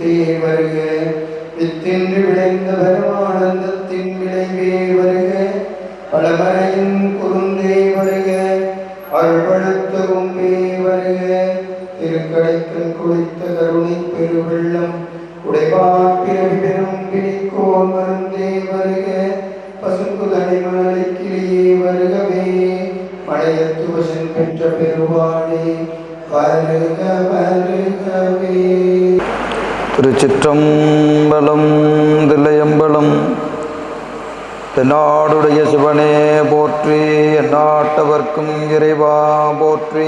வித்தே வருக, வித்தின்று விளைந்த பரமானந்தத்தின் விளைவே வருக, பலமறையின் குருந்தே வருக, அருள்படுத்த கும்பே வருக, திருக்கடைக்கல் குளித்த கருணை பெருவெள்ளம் உடைவார் பிறவி பெரும் பிணிக்கோர் மருந்தே வருக, பசுங்குதனை மலை கிளியே வருகவே, மலையத்து வசன் பெற்ற பெருவாளே வருக வருகவே. திருச்சிற்றம்பலம். தில்லையம்பலம். தென்னாடுடைய சிவனே போற்றி, எந்நாட்டவர்க்கும் இறைவா போற்றி,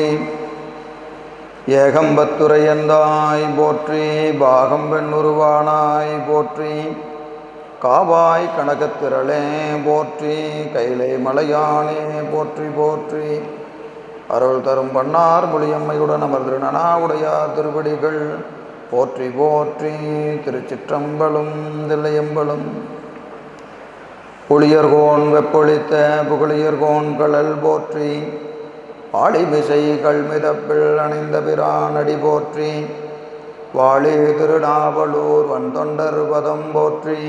ஏகம்பத்துரையந்தாய் போற்றி, பாகம் பெண்ணுருவானாய் போற்றி, காவாய் கனகத்திரளே போற்றி, கைலை மலையானே போற்றி போற்றி, அருள் தரும் பண்ணார் மொழியம்மையுடன் அமர்ந்திரு நனாவுடையார் திருவடிகள் போற்றி போற்றி. திருச்சிற்றம்பலம். தில்லையம்பலம். புளியர்கோன் வெப்பொழித்த புகழியர்கோன் கழல் போற்றி, ஆளிமிசை கல்மிதப்பில் அணிந்த பிரான் அடி போற்றி, வாழி திருநாவலூர் வன்தொண்டர் பதம் போற்றி,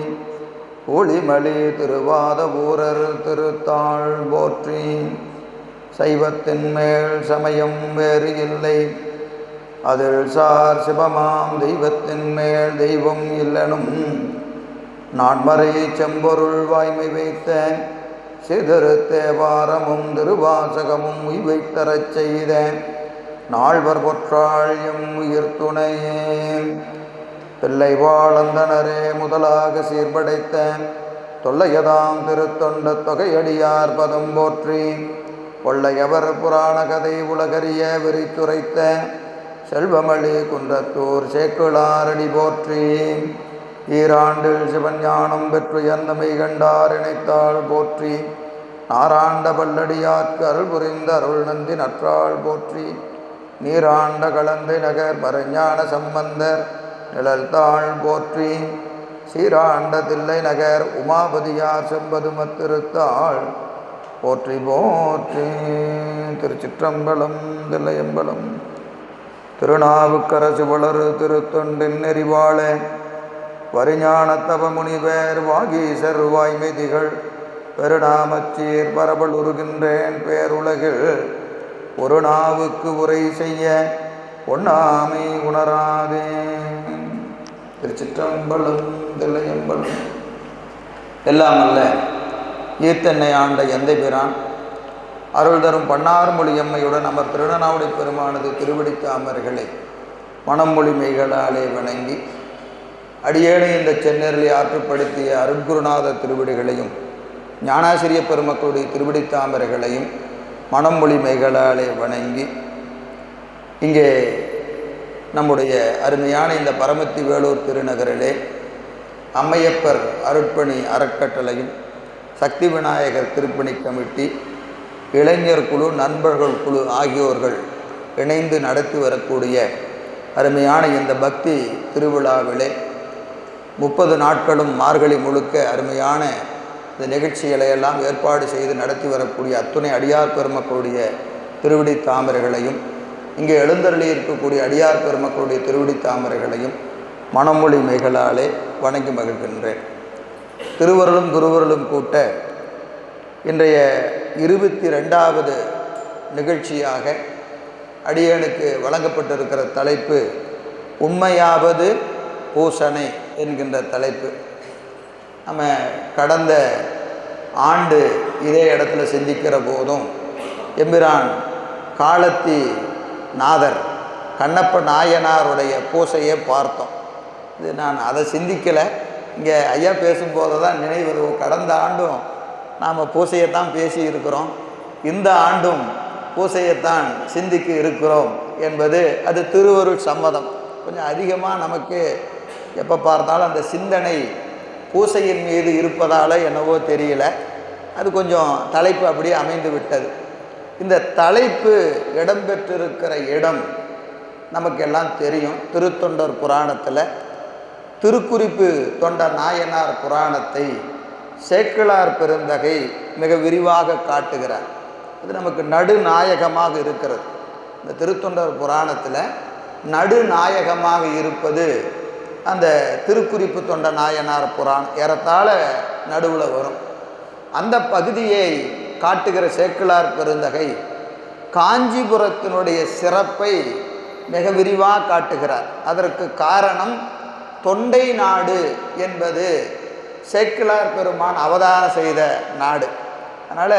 ஊழிமலி திருவாத ஊரர் திருத்தாள் போற்றி, சைவத்தின் மேல் சமயம் வேறு இல்லை, அதில் சார் சிவமாம் தெய்வத்தின் மேல் தெய்வம் இல்லனும், நான்மறை செம்பொருள் வாய்மை வைத்த சிதறு தேவாரமும் திருவாசகமும் உய்வைத்தரச் செய்த நால்வர் பொற்றாழியும் உயிர் துணையே, பிள்ளை வாழந்தனரே முதலாக சீர்படைத்த தொல்லையதாம் திருத்தொண்ட தொகையடியார் பதம் போற்றி, கொள்ளையவர் புராண கதை உலகறிய விரித்துரைத்த செல்வமளி குன்றத்தூர் சேக்குளாரடி போற்றி, ஈராண்டில் சிவஞானம் பெற்றுயர்ந்தமை கண்டார் இணைத்தாள் போற்றி, நாராண்ட பல்லடியார்க்கு அருள் புரிந்த அருள் நந்தி நற்றாள் போற்றி, நீராண்ட கலந்தை நகர் மறைஞான சம்பந்தர் நிழல்தாள் போற்றி, சீராண்ட தில்லை நகர் உமாபதியார் செம்பதுமத்திருத்தாள் போற்றி போற்றி. திருச்சிற்றம்பலம். தில்லையம்பலம். திருநாவுக்கரசு வளரு திருத்தொண்டின் நெறிவாழ வரிஞானத்தவ முனிவர் வாகீசர் வாய்மைதிகள் பெருநாமச்சீர் பரபல் உருகின்றேன் பேருலகில், ஒரு நாவுக்கு உரை செய்ய ஒண்ணாமை உணராதே. திருச்சிற்றம்பலம். தில்லையம்பலம். எல்லாம் அல்ல ஈத்தென்னை ஆண்ட எந்தை பிரான் அருள் தரும் பன்னார் மொழியம்மையுடன் அமர் திருநனாவுடை பெருமானது திருவடித்தாமர்களை மனமொழி மெய்களாலே வணங்கி, அடியேனை இந்த சென்னரிலே ஆற்றுப்படுத்திய அருட்குருநாத திருவடிகளையும் ஞானாசிரிய பெருமக்களுடைய திருவடித்தாமர்களையும் மனமொழி மெய்களாலே வணங்கி, இங்கே நம்முடைய அருமையான இந்த பரமத்தி வேலூர் திருநகரிலே அம்மையப்பர் அருட்பணி அறக்கட்டளையும் சக்தி விநாயகர் திருப்பணி கமிட்டி, இளைஞர் குழு, நண்பர்கள் குழு ஆகியோர்கள் இணைந்து நடத்தி வரக்கூடிய அருமையான இந்த பக்தி திருவிழாவிலே 30 நாட்களும் மார்கழி முழுக்க அருமையான இந்த நிகழ்ச்சிகளை எல்லாம் ஏற்பாடு செய்து நடத்தி வரக்கூடிய அத்துணை அடியார் பெருமக்களுடைய திருவடி தாமரைகளையும், இங்கே எழுந்தருளி இருக்கக்கூடிய அடியார் பெருமக்களுடைய திருவடி தாமரைகளையும் மனமொழி மெய்களாலே வணங்கி மகிழ்கின்றேன். திருவருளும் குருவருளும் கூட்ட இன்றைய 22வது நிகழ்ச்சியாக அடியேனுக்கு வழங்கப்பட்டிருக்கிற தலைப்பு உண்மையாவது பூசனை என்கின்ற தலைப்பு. நம்ம கடந்த ஆண்டு இதே இடத்துல சிந்திக்கிற போதும் எம்பிரான் காலத்தி நாதர் கண்ணப்ப நாயனாருடைய பூசையை பார்த்தோம். இது நான் அதை சிந்திக்கலை, இங்கே ஐயா பேசும்போது தான் நினைவு. கடந்த ஆண்டும் நாம் பூசையைத்தான் பேசி இருக்கிறோம், இந்த ஆண்டும் பூசையைத்தான் சிந்திக்க இருக்கிறோம் என்பது அது திருவருள் சம்மதம். கொஞ்சம் அதிகமாக நமக்கு எப்போ பார்த்தாலும் அந்த சிந்தனை பூசையின் மீது இருப்பதால் என்னவோ தெரியல, அது கொஞ்சம் தலைப்பு அப்படியே அமைந்து விட்டது. இந்த தலைப்பு இடம்பெற்றிருக்கிற இடம் நமக்கெல்லாம் தெரியும். திருத்தொண்டர் புராணத்தில் திருக்குறிப்பு தொண்டர் நாயனார் புராணத்தை சேக்கிழார் பெருந்தகை மிக விரிவாக காட்டுகிறார். இது நமக்கு நடுநாயகமாக இருக்கிறது. இந்த திருத்தொண்டர் புராணத்தில் நடுநாயகமாக இருப்பது அந்த திருக்குறிப்பு தொண்ட நாயனார் புராணம் ஏறத்தாழ நடுவில் வரும். அந்த பகுதியை காட்டுகிற சேக்கிழார் பெருந்தகை காஞ்சிபுரத்தினுடைய சிறப்பை மிக விரிவாக காட்டுகிறார். அதற்கு காரணம் தொண்டை நாடு என்பது சேக்கிழார் பெருமான் அவதாரம் செய்த நாடு. அதனால்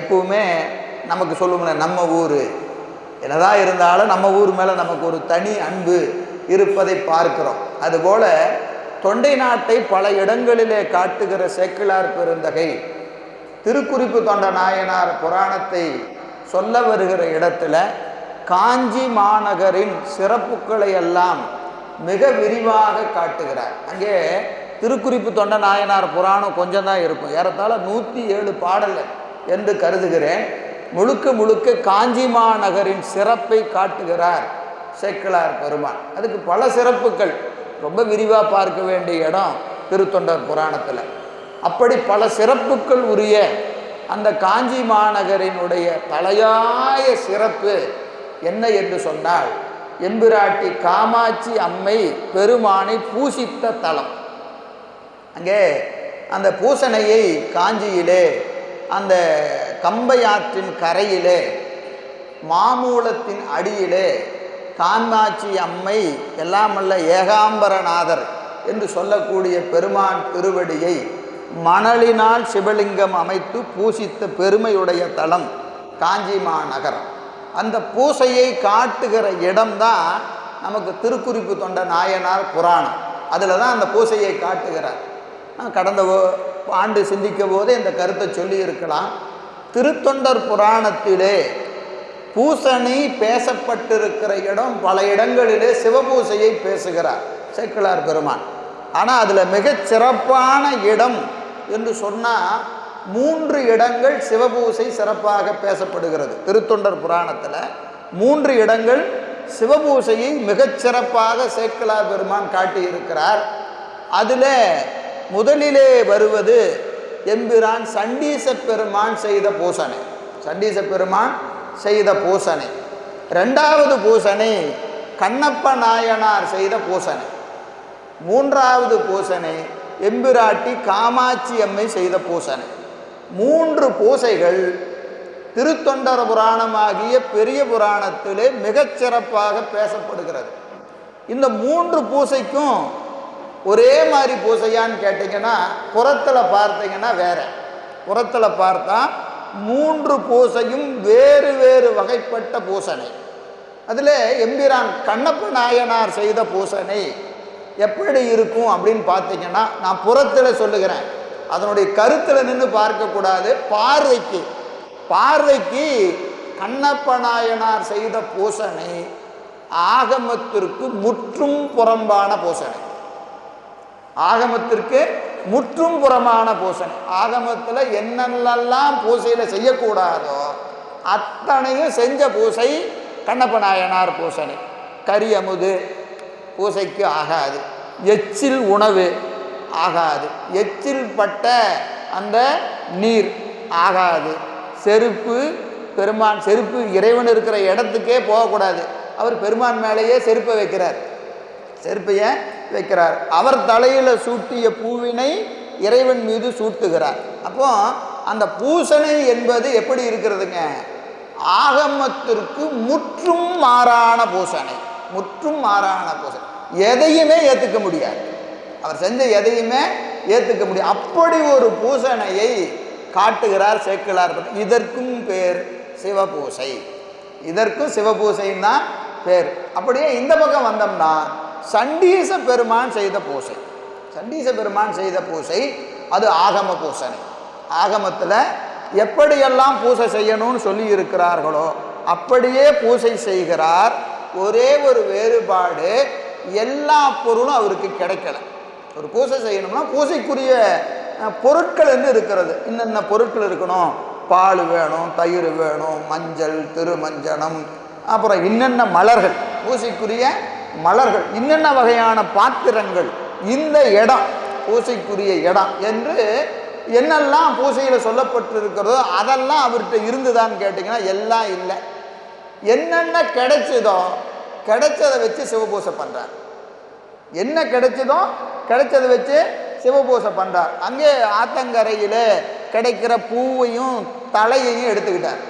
எப்பவுமே நமக்கு சொல்லுவோம்ல, நம்ம ஊர் என்னதான் இருந்தாலும் நம்ம ஊர் மேலே நமக்கு ஒரு தனி அன்பு இருப்பதை பார்க்கிறோம். அதுபோல் தொண்டை நாட்டை பல இடங்களிலே காட்டுகிற சேக்கிழார் பெருந்தகை திருக்குறிப்பு தொண்ட நாயனார் புராணத்தை சொல்ல வருகிற இடத்துல காஞ்சி மாநகரின் சிறப்புகளை எல்லாம் மிக விரிவாக காட்டுகிறார். அங்கே திருக்குறிப்பு தொண்ட நாயனார் புராணம் கொஞ்சம் தான் இருக்கும், ஏறத்தாழ 107 பாடல்கள் என்று கருதுகிறேன். முழுக்க முழுக்க காஞ்சி மாநகரின் சிறப்பை காட்டுகிறார் சேக்கிழார் பெருமான். அதுக்கு பல சிறப்புகள், ரொம்ப விரிவாக பார்க்க வேண்டிய இடம் திருத்தொண்டர் புராணத்தில். அப்படி பல சிறப்புகள் உரிய அந்த காஞ்சி மாநகரினுடைய தலையாய சிறப்பு என்ன என்று சொன்னால், எம்பிராட்டி காமாட்சி அம்மை பெருமானை பூசித்த தலம். அங்கே அந்த பூசணையை காஞ்சியிலே அந்த கம்பையாற்றின் கரையிலே மாமூலத்தின் அடியிலே காமாட்சி அம்மை எல்லாமல்ல ஏகாம்பரநாதர் என்று சொல்லக்கூடிய பெருமான் திருவடியை மணலினால் சிவலிங்கம் அமைத்து பூசித்த பெருமையுடைய தலம் காஞ்சி மாநகரம். அந்த பூசையை காட்டுகிற இடம்தான் நமக்கு திருக்குறிப்பு தொண்ட நாயனார் புராணம். அதில் தான் அந்த பூசையை காட்டுகிறார். கடந்த ஆண்டு சிந்திக்கும் போதே இந்த கருத்தை சொல்லி இருக்கலாம். திருத்தொண்டர் புராணத்திலே பூசணி பேசப்பட்டிருக்கிற இடம் பல இடங்களிலே சிவபூசையை பேசுகிறார் சேக்கிழார் பெருமான். ஆனால் அதில் மிகச் சிறப்பான இடம் என்று சொன்னால் 3 இடங்கள் சிவபூசை சிறப்பாக பேசப்படுகிறது. திருத்தொண்டர் புராணத்தில் 3 இடங்கள் சிவபூசையை மிகச்சிறப்பாக சேக்கிழார் பெருமான் காட்டியிருக்கிறார். அதில் முதலிலே வருவது எம்பிரான் சண்டீச பெருமான் செய்த பூசனை. சண்டீச பெருமான் செய்த பூசனை. 2வது பூசனை கண்ணப்ப நாயனார் செய்த பூசனை. 3வது பூசனை எம்பிராட்டி காமாட்சி அம்மை செய்த பூசனை. 3 பூசைகள் திருத்தொண்டர் புராணமாகிய பெரிய புராணத்திலே மிகச்சிறப்பாக பேசப்படுகிறது. இந்த 3 பூசைக்கும் ஒரே மாதிரி பூசையான்னு கேட்டிங்கன்னா, புறத்தில் பார்த்தீங்கன்னா வேற. புறத்தில் பார்த்தா 3 பூசையும் வேறு வேறு வகைப்பட்ட பூசனை. அதில் எம்பிரான் கண்ணப்ப நாயனார் செய்த பூசனை எப்படி இருக்கும் அப்படின்னு பார்த்தீங்கன்னா, நான் புறத்தில் சொல்லுகிறேன், அதனுடைய கருத்தில் நின்று பார்க்கக்கூடாது. பார்வைக்கு கண்ணப்ப நாயனார் செய்த பூசனை ஆகமத்திற்கு முற்றும் புறம்பான பூசனை. ஆகமத்திற்கு முற்றும் புறமான பூசனை. ஆகமத்தில் என்னென்னலாம் பூசையில் செய்யக்கூடாதோ அத்தனையும் செஞ்ச பூசை கண்ணப்ப நாயனார் பூசனை. கரி அமுது பூசைக்கு ஆகாது, எச்சில் உணவு ஆகாது, எச்சில் பட்ட அந்த நீர் ஆகாது, செருப்பு பெருமான் செருப்பு இறைவன் இருக்கிற இடத்துக்கே போகக்கூடாது. அவர் பெருமான் மேலேயே செருப்பை வைக்கிறார். செருப்பையை வைக்கிறார். அவர் தலையில் சூட்டிய பூவினை இறைவன் மீது சூட்டுகிறார். அப்போ அந்த பூசனை என்பது எப்படி இருக்கிறதுங்க? ஆகமத்திற்கு முற்றும் மாறான பூசனை. முற்றும் மாறான பூசனை. எதையுமே ஏற்றுக்க முடியாது. அவர் செஞ்ச எதையுமே ஏற்றுக்க முடியாது. அப்படி ஒரு பூசனையை காட்டுகிறார் சேக்கிழார். இதற்கும் பேர் சிவபூசை. இதற்கும் சிவபூசைன்னு தான் பேர். அப்படியே இந்த பக்கம் வந்தோம்னா சண்டீச பெருமான் செய்த பூசை. சண்டீச பெருமான் செய்த பூசை அது ஆகம பூசனை. ஆகமத்தில் எப்படியெல்லாம் பூசை செய்யணும்னு சொல்லி இருக்கிறார்களோ அப்படியே பூசை செய்கிறார். ஒரே ஒரு வேறுபாடு, எல்லா பொருளும் அவருக்கு கிடைக்கல. ஒரு பூசை செய்யணும்னா பூசைக்குரிய பொருட்கள் என்று இருக்கிறது. இன்னென்ன பொருட்கள் இருக்கணும்? பால் வேணும், தயிர் வேணும், மஞ்சள், திருமஞ்சனம், அப்புறம் இன்னென்ன மலர்கள், பூசைக்குரிய மலர்கள், இன்னென்ன வகையான பாத்திரங்கள், இந்த இடம் பூசைக்குரிய இடம் என்று என்னெல்லாம் பூசையில் சொல்லப்பட்டிருக்கிறதோ அதெல்லாம் அவர்கிட்ட இருந்துதான்னு கேட்டிங்கன்னா எல்லாம் இல்லை. என்னென்ன கிடைச்சதோ கிடைச்சதை வச்சு சிவபூசை பண்ணுறார். என்ன கிடைச்சதோ கிடைச்சதை வச்சு சிவபூசை பண்ணுறார். அங்கே ஆத்தங்கரையில் கிடைக்கிற பூவையும் தலையையும் எடுத்துக்கிட்டார்.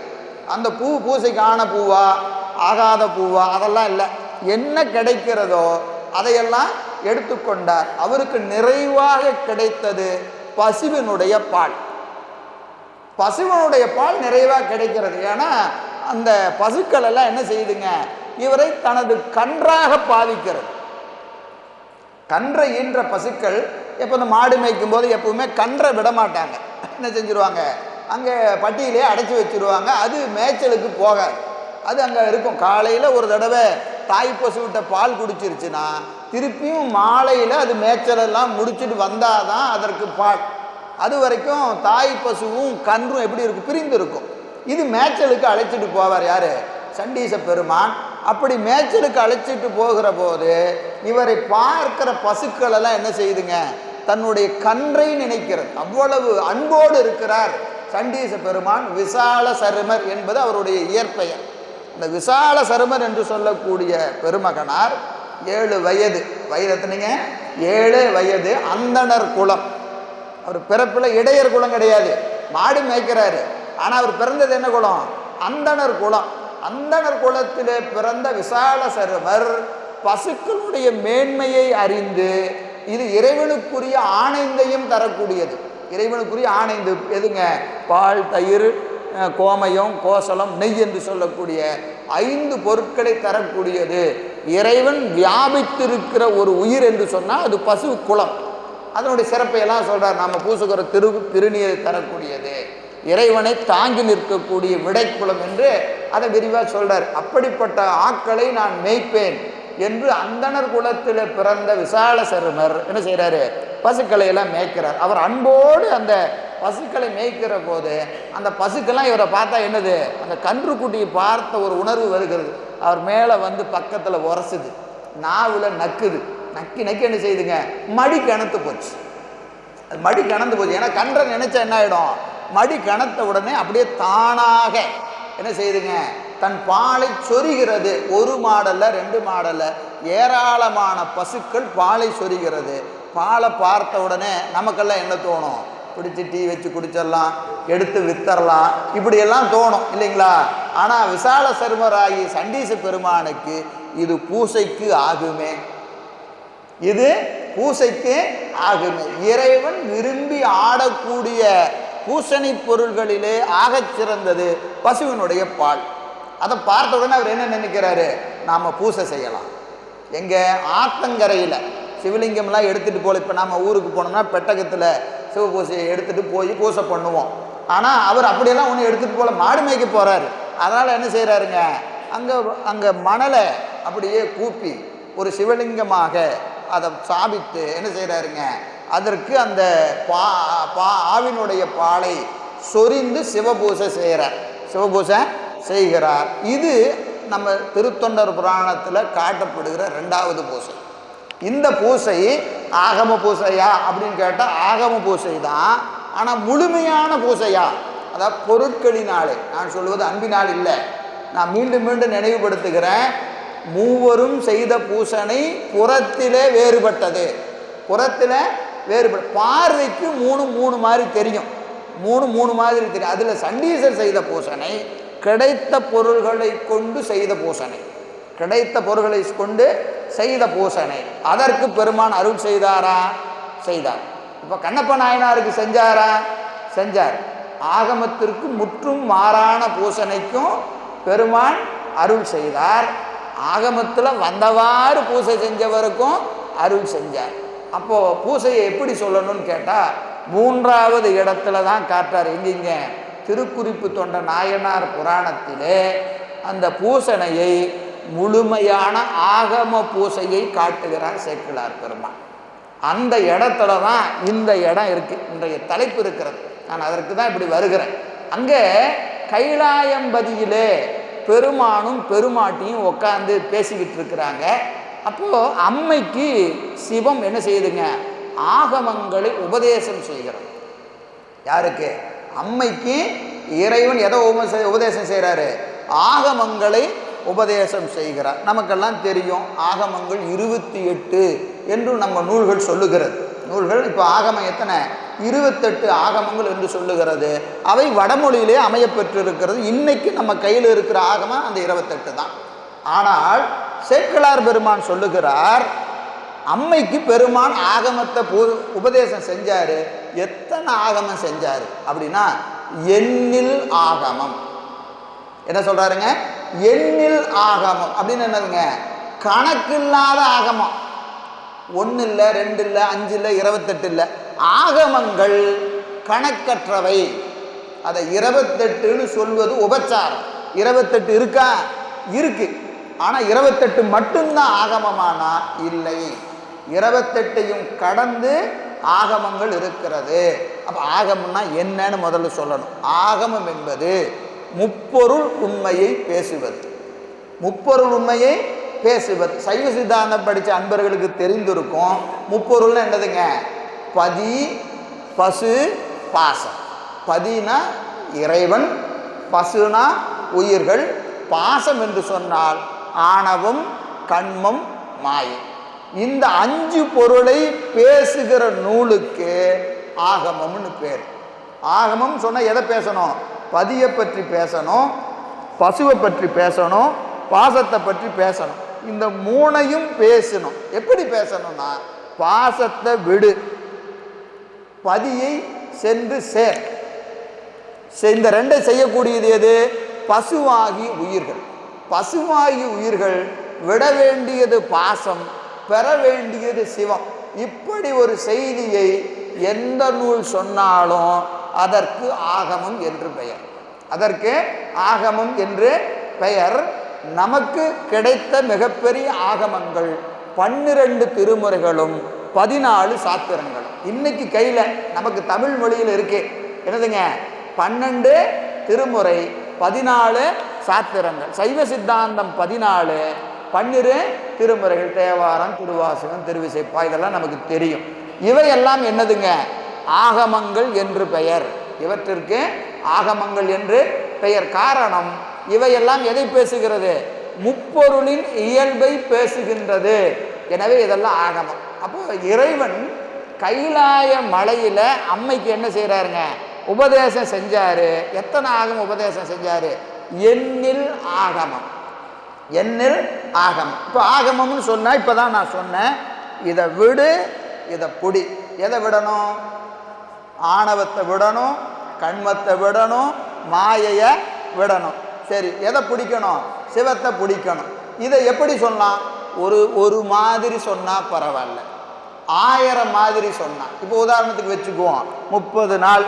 அந்த பூ பூசைக்கு ஆன பூவா ஆகாத பூவா அதெல்லாம் இல்லை, என்ன கிடைக்கிறதோ அதையெல்லாம் எடுத்துக்கொண்டார். அவருக்கு நிறைவாக கிடைத்தது பசுவினுடைய பால். பசுவினுடைய பால் நிறைவாக கிடைக்கிறது. ஏன்னா அந்த பசுக்கள் எல்லாம் என்ன செய்யுதுங்க, இவரை தனது கன்றாக பாவிக்கிறது. கன்றை ஈன்ற பசுக்கள் எப்போ இந்த மாடு மேய்க்கும் போது எப்பவுமே கன்றை விட மாட்டாங்க. என்ன செஞ்சுருவாங்க, அங்கே பட்டியிலே அடைச்சி வச்சுருவாங்க. அது மேய்ச்சலுக்கு போகாது, அது அங்கே இருக்கும். காலையில் ஒரு தடவை தாய் பசுவிட்ட பால் குடிச்சிருச்சுன்னா திருப்பியும் மாலையில் அது மேய்ச்சலெல்லாம் முடிச்சுட்டு வந்தால் தான் அதற்கு பால். அது வரைக்கும் தாய் பசுவும் கன்றும் எப்படி இருக்கும், பிரிந்து இருக்கும். இது மேய்ச்சலுக்கு அழைச்சிட்டு போவார் யார், சண்டீச பெருமான். அப்படி மேய்ச்சலுக்கு அழைச்சிட்டு போகிற போது இவரை பார்க்கிற பசுக்கள் எல்லாம் என்ன செய்யுதுங்க, தன்னுடைய கன்றை நினைக்கிறது. அவ்வளவு அன்போடு இருக்கிறார் சண்டீச பெருமான். விசால சருமர் என்பது அவருடைய இயற்பெயர். இந்த விசால சருமர் என்று சொல்லக்கூடிய பெருமகனார் 7 வயது, வயதத்தினீங்க 7 வயது, அந்தணர் குலம். அவர் பிறப்பில் இடையர் குலம் கிடையாது, மாடு மேய்க்கிறாரு. ஆனால் அவர் பிறந்தது என்ன குலம், அந்தணர் குலம். அந்தணர் குலத்திலே பிறந்த விசால சருமர் பசுக்களுடைய மேன்மையை அறிந்து, இது இறைவனுக்குரிய ஆணைந்தையும் தரக்கூடியது. இறைவனுக்குரிய ஆணைந்து எதுங்க, பால், தயிர், கோமயம், கோசலம், நெய் என்று சொல்லக்கூடிய 5 பொருட்களை தரக்கூடியது. இறைவன் வியாபித்திருக்கிற ஒரு உயிர் என்று சொன்னால் அது பசு குலம். அதனுடைய சிறப்பையெல்லாம் சொல்கிறார். நாம் பூசுகிற திருநீரை தரக்கூடியது, இறைவனை தாங்கி நிற்கக்கூடிய விடைக்குளம் என்று அதை விரிவாக சொல்கிறார். அப்படிப்பட்ட ஆக்களை நான் மேய்ப்பேன் என்று அந்தணர் குலத்தில் பிறந்த விசால சருமர் என்ன செய்கிறாரு, பசுக்களை எல்லாம் மேய்க்கிறார். அவர் அன்போடு அந்த பசுக்களை மேய்க்கிற போது அந்த பசுக்கெல்லாம் இவரை பார்த்தா என்னது, அந்த கன்றுக்குட்டியை பார்த்த ஒரு உணர்வு வருகிறது. அவர் மேலே வந்து பக்கத்தில் உரசுது, நாவில் நக்குது. நக்கி என்ன செய்யுதுங்க, மடி கணத்து போச்சு. அது மடி கணந்து போச்சு. ஏன்னா கன்றை நினைச்சா என்ன ஆகிடும், மடி கணத்த உடனே அப்படியே தானாக என்ன செய்யுதுங்க, தன் பாலை சொரிகிறது. 1 மாடல்ல 2 மாடல்ல ஏராளமான பசுக்கள் பாலை சொரிகிறது. பாலை பார்த்த உடனே நமக்கெல்லாம் என்ன தோணும், பிடிச்சி டீ வச்சு குடிச்சிடலாம், எடுத்து வித்தரலாம், இப்படியெல்லாம் தோணும் இல்லைங்களா. ஆனால் விசால சருமராகி சண்டீச பெருமானுக்கு இது பூசைக்கு ஆகுமே, இது பூசைக்கு ஆகுமே. இறைவன் விரும்பி ஆடக்கூடிய பூசணி பொருள்களிலே ஆகச் சிறந்தது பசுவினுடைய பால். அதை பார்த்த உடனே அவர் என்ன நினைக்கிறாரு, நாம் பூசை செய்யலாம். எங்கே, ஆத்தங்கரையில் சிவலிங்கம்லாம் எடுத்துகிட்டு போகல. இப்போ நம்ம ஊருக்கு போனோம்னா பெட்டகத்தில் சிவபூசையை எடுத்துகிட்டு போய் பூசை பண்ணுவோம். ஆனால் அவர் அப்படியெல்லாம் ஒன்றும் எடுத்துகிட்டு போகல, மாடு மேய்க்க போகிறாரு. அதனால் என்ன செய்கிறாருங்க, அங்கே மணலை அப்படியே கூப்பி ஒரு சிவலிங்கமாக அதை சாபித்து என்ன செய்கிறாருங்க, அதற்கு அந்த ஆவினுடைய பாலை சொரிந்து சிவபூசை செய்கிறார். இது நம்ம திருத்தொண்டர் புராணத்தில் காட்டப்படுகிற 2வது பூசை. இந்த பூசை ஆகம பூசையா அப்படின்னு கேட்டால் ஆகம பூசை தான். ஆனால் முழுமையான பூசையா, அதாவது பொருட்களினாலே, நான் சொல்வது அன்பினால் இல்லை. நான் மீண்டும் நினைவுபடுத்துகிறேன். மூவரும் செய்த பூசனை புறத்திலே வேறுபட்டது. புறத்தில் வேறுபட்டு பார்வைக்கு 3 மாதிரி தெரியும், 3 மாதிரி தெரியும். அதில் சண்டீசர் செய்த பூசனை கிடைத்த பொருள்களை கொண்டு செய்த பூசனை, கிடைத்த பொருள்களை கொண்டு செய்த பூசனை. அதற்கு பெருமான் அருள் செய்தாரா, செய்தார். இப்போ கண்ணப்ப நாயனாருக்கு செஞ்சாரா, செஞ்சார். ஆகமத்திற்கு முற்றும் மாறான பூசனைக்கும் பெருமான் அருள் செய்தார். ஆகமத்தில் வந்தவாறு பூசை செஞ்சவருக்கும் அருள் செஞ்சார். அப்போது பூசையை எப்படி சொல்லணும்னு கேட்டால் 3வது இடத்துல தான் காட்டுறார். எங்கேங்க, திருக்குறிப்பு தொண்ட நாயனார் புராணத்திலே அந்த பூசனையை முழுமையான ஆகம பூசையை காட்டுகிறார் சேக்கிழார் பெருமான். அந்த இடத்துல தான் இந்த இடம் இருக்குது, இன்றைய தலைப்பு இருக்கிறது. நான் அதற்கு தான் இப்படி வருகிறேன். அங்கே கைலாயம்பதியிலே பெருமானும் பெருமாட்டியும் உட்காந்து பேசிக்கிட்டு இருக்கிறாங்க. அப்போது அம்மைக்கு சிவம் என்ன செய்யுதுங்க, ஆகமங்களை உபதேசம் செய்கிறது. யாருக்கு, அம்மைக்கு இறைவன் எதை உபதேசம் செய்கிறாரு, ஆகமங்களை உபதேசம் செய்கிறார். நமக்கெல்லாம் தெரியும், ஆகமங்கள் 28 என்று நம்ம நூல்கள் சொல்லுகிறது. நூல்கள் இப்போ ஆகமம் எத்தனை? 28 ஆகமங்கள் என்று சொல்லுகிறது. அவை வடமொழியிலே அமையப்பெற்றிருக்கிறது. இன்னைக்கு நம்ம கையில் இருக்கிற ஆகமம் அந்த 28 தான். ஆனால் சேக்கிழார் பெருமான் சொல்லுகிறார், அம்மைக்கு பெருமான் ஆகமத்தை உபதேசம் செஞ்சாரு. எத்தனை ஆகமம் செஞ்சாரு அப்படின்னா எண்ணில் ஆகமம். என்ன சொல்றாருங்க? எண்ணில் ஆகமம் அப்படின்னு என்னதுங்க? கணக்கில்லாத ஆகமம். 1 இல்லை, 2 இல்லை, 5 இல்லை, 28 இல்லை. ஆகமங்கள் கணக்கற்றவை. அதை 28ன்னு சொல்வது உபச்சாரம். 28 இருக்கா? இருக்கு. ஆனா 28 மட்டும்தான் ஆகமமானா இல்லை. 28ஐயும் கடந்து ஆகமங்கள் இருக்கிறது. அப்ப ஆகமம்னா என்னன்னு முதல்ல சொல்லணும். ஆகமம் என்பது முப்பொருள் உண்மையை பேசுவது. முப்பொருள் உண்மையை பேசுவது. சைவ சித்தாந்தம் படித்த அன்பர்களுக்கு தெரிந்திருக்கும். முப்பொருள்னா என்னதுங்க? பதி, பசு, பாசம். பதினா இறைவன், பசுனா உயிர்கள், பாசம் என்று சொன்னால் ஆணவம், கண்மம், மாயை. இந்த 5 பொருளை பேசுகிற நூலுக்கு ஆகமம்னு பேர். ஆகமம் சொன்ன எதை பேசணும்? பதியை பற்றி பேசணும், பசுவை பற்றி பேசணும், பாசத்தை பற்றி பேசணும். இந்த 3ஐயும் பேசணும். எப்படி பேசணும்னா, பாசத்தை விடு, பதியை சென்று சேர். இந்த 2ஐ செய்யக்கூடியது எது? பசுவாகி உயிர்கள். பசுவாகி உயிர்கள் விட வேண்டியது பாசம், பெற வேண்டியது சிவம். இப்படி ஒரு செய்தியை எந்த நூல் சொன்னாலும் அதற்கு ஆகமம் என்று பெயர். அதற்கு ஆகமம் என்று பெயர். நமக்கு கிடைத்த மிகப்பெரிய ஆகமங்கள் 12 திருமுறைகளும் 14 சாத்திரங்களும் இன்னைக்கு கையில் நமக்கு தமிழ் மொழியில் இருக்கு. என்னதுங்க? 12 திருமுறை, 14 சாத்திரங்கள். சைவ சித்தாந்தம் 14, 12 திருமுறைகள். தேவாரம், திருவாசகம், திருவிசைப்பா, இதெல்லாம் நமக்கு தெரியும். இவையெல்லாம் என்னதுங்க? ஆகமங்கள் என்று பெயர். இவற்றிற்கு ஆகமங்கள் என்று பெயர். காரணம், இவையெல்லாம் எதை பேசுகிறது? முப்பொருளின் இயல்பை பேசுகின்றது. எனவே இதெல்லாம் ஆகமம். அப்போ இறைவன் கைலாய மலையில அம்மைக்கு என்ன செய்யறாருங்க? உபதேசம் செஞ்சாரு. எத்தனை ஆகமம் உபதேசம் செஞ்சாரு? எண்ணில் ஆகமம். எண்ணில் ஆகமம். இப்போ ஆகமம்னு சொன்னா இப்பதான் நான் சொன்னேன், இதை விடு, இதை புடி. எதை விடணும்? ஆணவத்தை விடணும், கண்மத்தை விடணும், மாயையை விடணும். சரி, எதை பிடிக்கணும்? சிவத்தை பிடிக்கணும். இதை எப்படி சொல்லலாம்? ஒரு மாதிரி சொன்னா பரவாயில்ல, 1000 மாதிரி சொன்னா. இப்போ உதாரணத்துக்கு வச்சுக்குவோம், 30 நாள்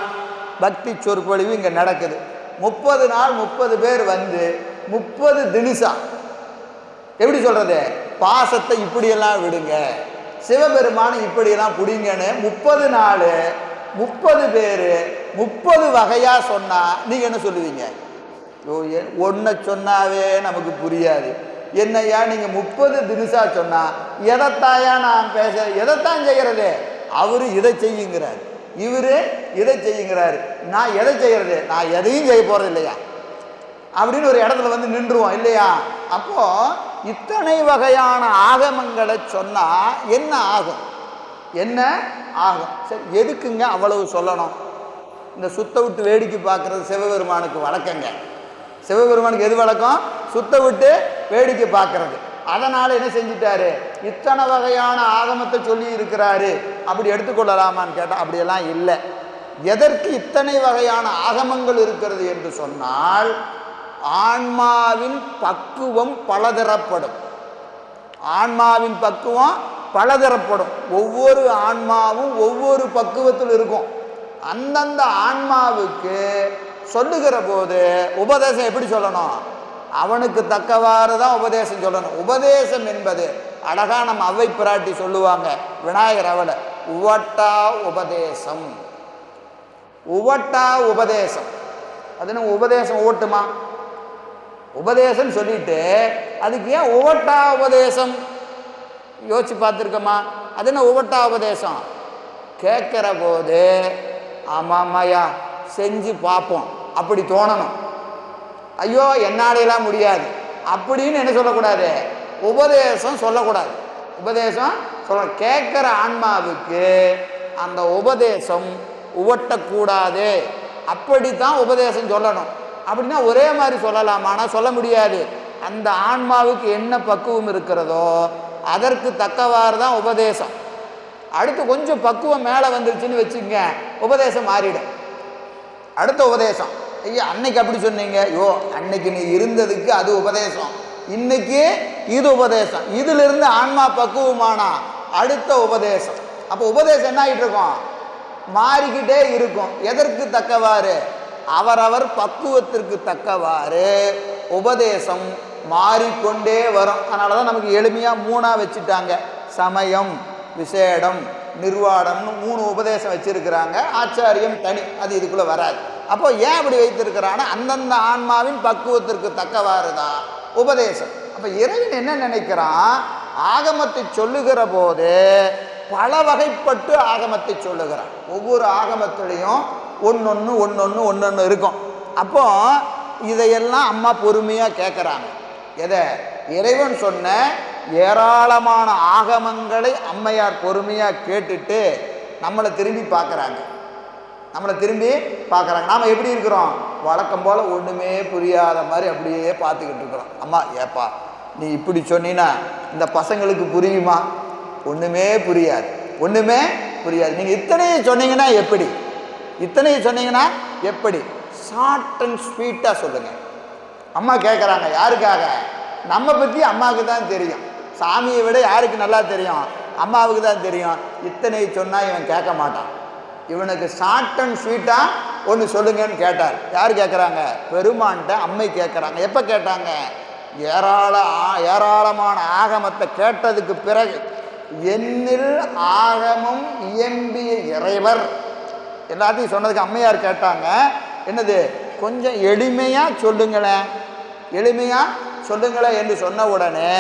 பக்தி சொற்பொழிவு இங்கே நடக்குது. 30 நாள் 30 பேர் வந்து 30 தினிசா எப்படி சொல்றது? பாசத்தை இப்படியெல்லாம் விடுங்க, சிவபெருமானை இப்படியெல்லாம் பிடிங்கன்னு 30 நாள் 30 பேர் 30 வகையா சொன்னா நீங்க என்ன சொல்லுவீங்க? ஒன்றை சொன்னாவே நமக்கு புரியாது. என்னையா நீங்க 30 தினிசா சொன்னா எதைத்தாயா நான் பேச, எதைத்தான் செய்யறது? அவரு இதை செய்யுங்கிறார், இவரு இதை செய்யுங்கிறாரு, நான் எதை செய்யறது? நான் எதையும் செய்ய போறது இல்லையா அப்படின்னு ஒரு இடத்துல வந்து நின்றுவோம் இல்லையா? அப்போ இத்தனை வகையான ஆகமங்களை சொன்னா என்ன ஆகும்? என்ன ஆகும்? சரி, எதுக்குங்க அவ்வளவு சொல்லணும்? இந்த சுத்த விட்டு வேடிக்கை பார்க்கறது சிவபெருமானுக்கு வழக்கங்க. சிவபெருமானுக்கு எது வழக்கம்? சுத்த விட்டு வேடிக்கை பார்க்கறது. அதனால என்ன செஞ்சிட்டாரு? இத்தனை வகையான ஆகமத்தை சொல்லி இருக்கிறாரு. அப்படி எடுத்துக்கொள்ளலாமான்னு கேட்டால் அப்படியெல்லாம் இல்லை. எதற்கு இத்தனை வகையான ஆகமங்கள் இருக்கிறது என்று சொன்னால், ஆன்மாவின் பக்குவம் பலதரப்படும். ஆன்மாவின் பக்குவம் பலதரப்படும். ஒவ்வொரு ஆன்மாவும் ஒவ்வொரு பக்குவத்தில் இருக்கும். அந்தந்த ஆன்மாவுக்கு சொல்லுகிற போது உபதேசம் எப்படி சொல்லணும்? அவனுக்கு தக்கவாறு தான் உபதேசம் சொல்லணும். உபதேசம் என்பது அழகா நம்ம அவ்வை பிராட்டி சொல்லுவாங்க, விநாயகர் அவளை உவட்டா உபதேசம். உவட்டா உபதேசம். அது நம்ம உபதேசம் ஓட்டுமா? உபதேசம் சொல்லிட்டு அதுக்கு ஏன் உவட்டா உபதேசம்? யோசிச்சு பார்த்துருக்கோமா? அது என்ன உவட்டா உபதேசம்? கேட்குற போது ஆமாம்மையா செஞ்சு பார்ப்போம் அப்படி தோணணும். ஐயோ என்னாலையெல்லாம் முடியாது அப்படின்னு என்ன சொல்லக்கூடாது? உபதேசம் சொல்லக்கூடாது. உபதேசம் சொல்ற கேட்குற ஆன்மாவுக்கு அந்த உபதேசம் உவட்டக்கூடாது. அப்படித்தான் உபதேசம் சொல்லணும். அப்படின்னா ஒரே மாதிரி சொல்லலாமானா சொல்ல முடியாது. அந்த ஆன்மாவுக்கு என்ன பக்குவம் இருக்கிறதோ அதற்கு தக்கவாறு தான் உபதேசம். அடுத்து கொஞ்சம் பக்குவம் மேலே வந்துருச்சுன்னு வச்சுக்கங்க, உபதேசம் மாறிடும். அடுத்த உபதேசம், ஐயா அன்னைக்கு அப்படி சொன்னீங்க, யோ அன்னைக்கு நீ இருந்ததுக்கு அது உபதேசம், இன்னைக்கு இது உபதேசம். இதிலிருந்து ஆன்மா பக்குவமானா அடுத்த உபதேசம். அப்போ உபதேசம் என்ன ஆகிட்டு இருக்கும்? மாறிக்கிட்டே இருக்கும். எதற்கு தக்கவாறு? அவரவர் பக்குவத்திற்கு தக்கவாறு உபதேசம் மாறிக்கொண்டே வரும். அதனால தான் நமக்கு எளிமையாக 3ஆக வச்சுட்டாங்க. சமயம், விசேடம், நிர்வாணம்னு 3 உபதேசம் வச்சிருக்கிறாங்க. ஆச்சாரியம் தனி, அது இதுக்குள்ளே வராது. அப்போ ஏன் அப்படி வைத்திருக்கிறான்னா அந்தந்த ஆன்மாவின் பக்குவத்திற்கு தக்கவாறு தான் உபதேசம். அப்போ இறைவன் என்ன நினைக்கிறான்? ஆகமத்தை சொல்லுகிற போது பல வகைப்பட்டு ஆகமத்தை சொல்லுகிறான். ஒவ்வொரு ஆகமத்திலையும் ஒன்னொன்று இருக்கும். அப்போ இதையெல்லாம் அம்மா பொறுமையாக கேட்குறாங்க. எதை? இறைவன் சொன்ன ஏராளமான ஆகமங்களை அம்மையார் பொறுமையாக கேட்டுட்டு நம்மளை திரும்பி பார்க்குறாங்க. நாம் எப்படி இருக்கிறோம்? வழக்கம் போல் ஒன்றுமே புரியாத மாதிரி அப்படியே பார்த்துக்கிட்டு இருக்கிறோம். அம்மா ஏப்பா நீ இப்படி சொன்னீன்னா இந்த பசங்களுக்கு புரியுமா? ஒன்றுமே புரியாது. நீங்கள் இத்தனையும் சொன்னீங்கன்னா எப்படி? ஷார்ட் அண்ட் ஸ்வீட்டாக சொல்லுங்கள். அம்மா கேட்குறாங்க. யாருக்காக? நம்ம பற்றி அம்மாவுக்கு தான் தெரியும். சாமியை விட யாருக்கு நல்லா தெரியும்? அம்மாவுக்கு தான் தெரியும். இத்தனை சொன்னால் இவன் கேட்க மாட்டான். இவனுக்கு ஷார்ட் அண்ட் ஸ்வீட்டாக ஒன்று சொல்லுங்கன்னு கேட்டார். யார் கேட்குறாங்க? பெருமான்கிட்ட அம்மை கேட்குறாங்க. எப்போ கேட்டாங்க? ஏராளமான ஆகமத்தை கேட்டதுக்கு பிறகு என்னில் ஆகமம் இயம்பிய இறைவர் எல்லாத்தையும் சொன்னதுக்கு அம்மையார் கேட்டாங்க. என்னது? கொஞ்சம் எளிமையாக சொல்லுங்களேன் என்று சொன்ன உடனே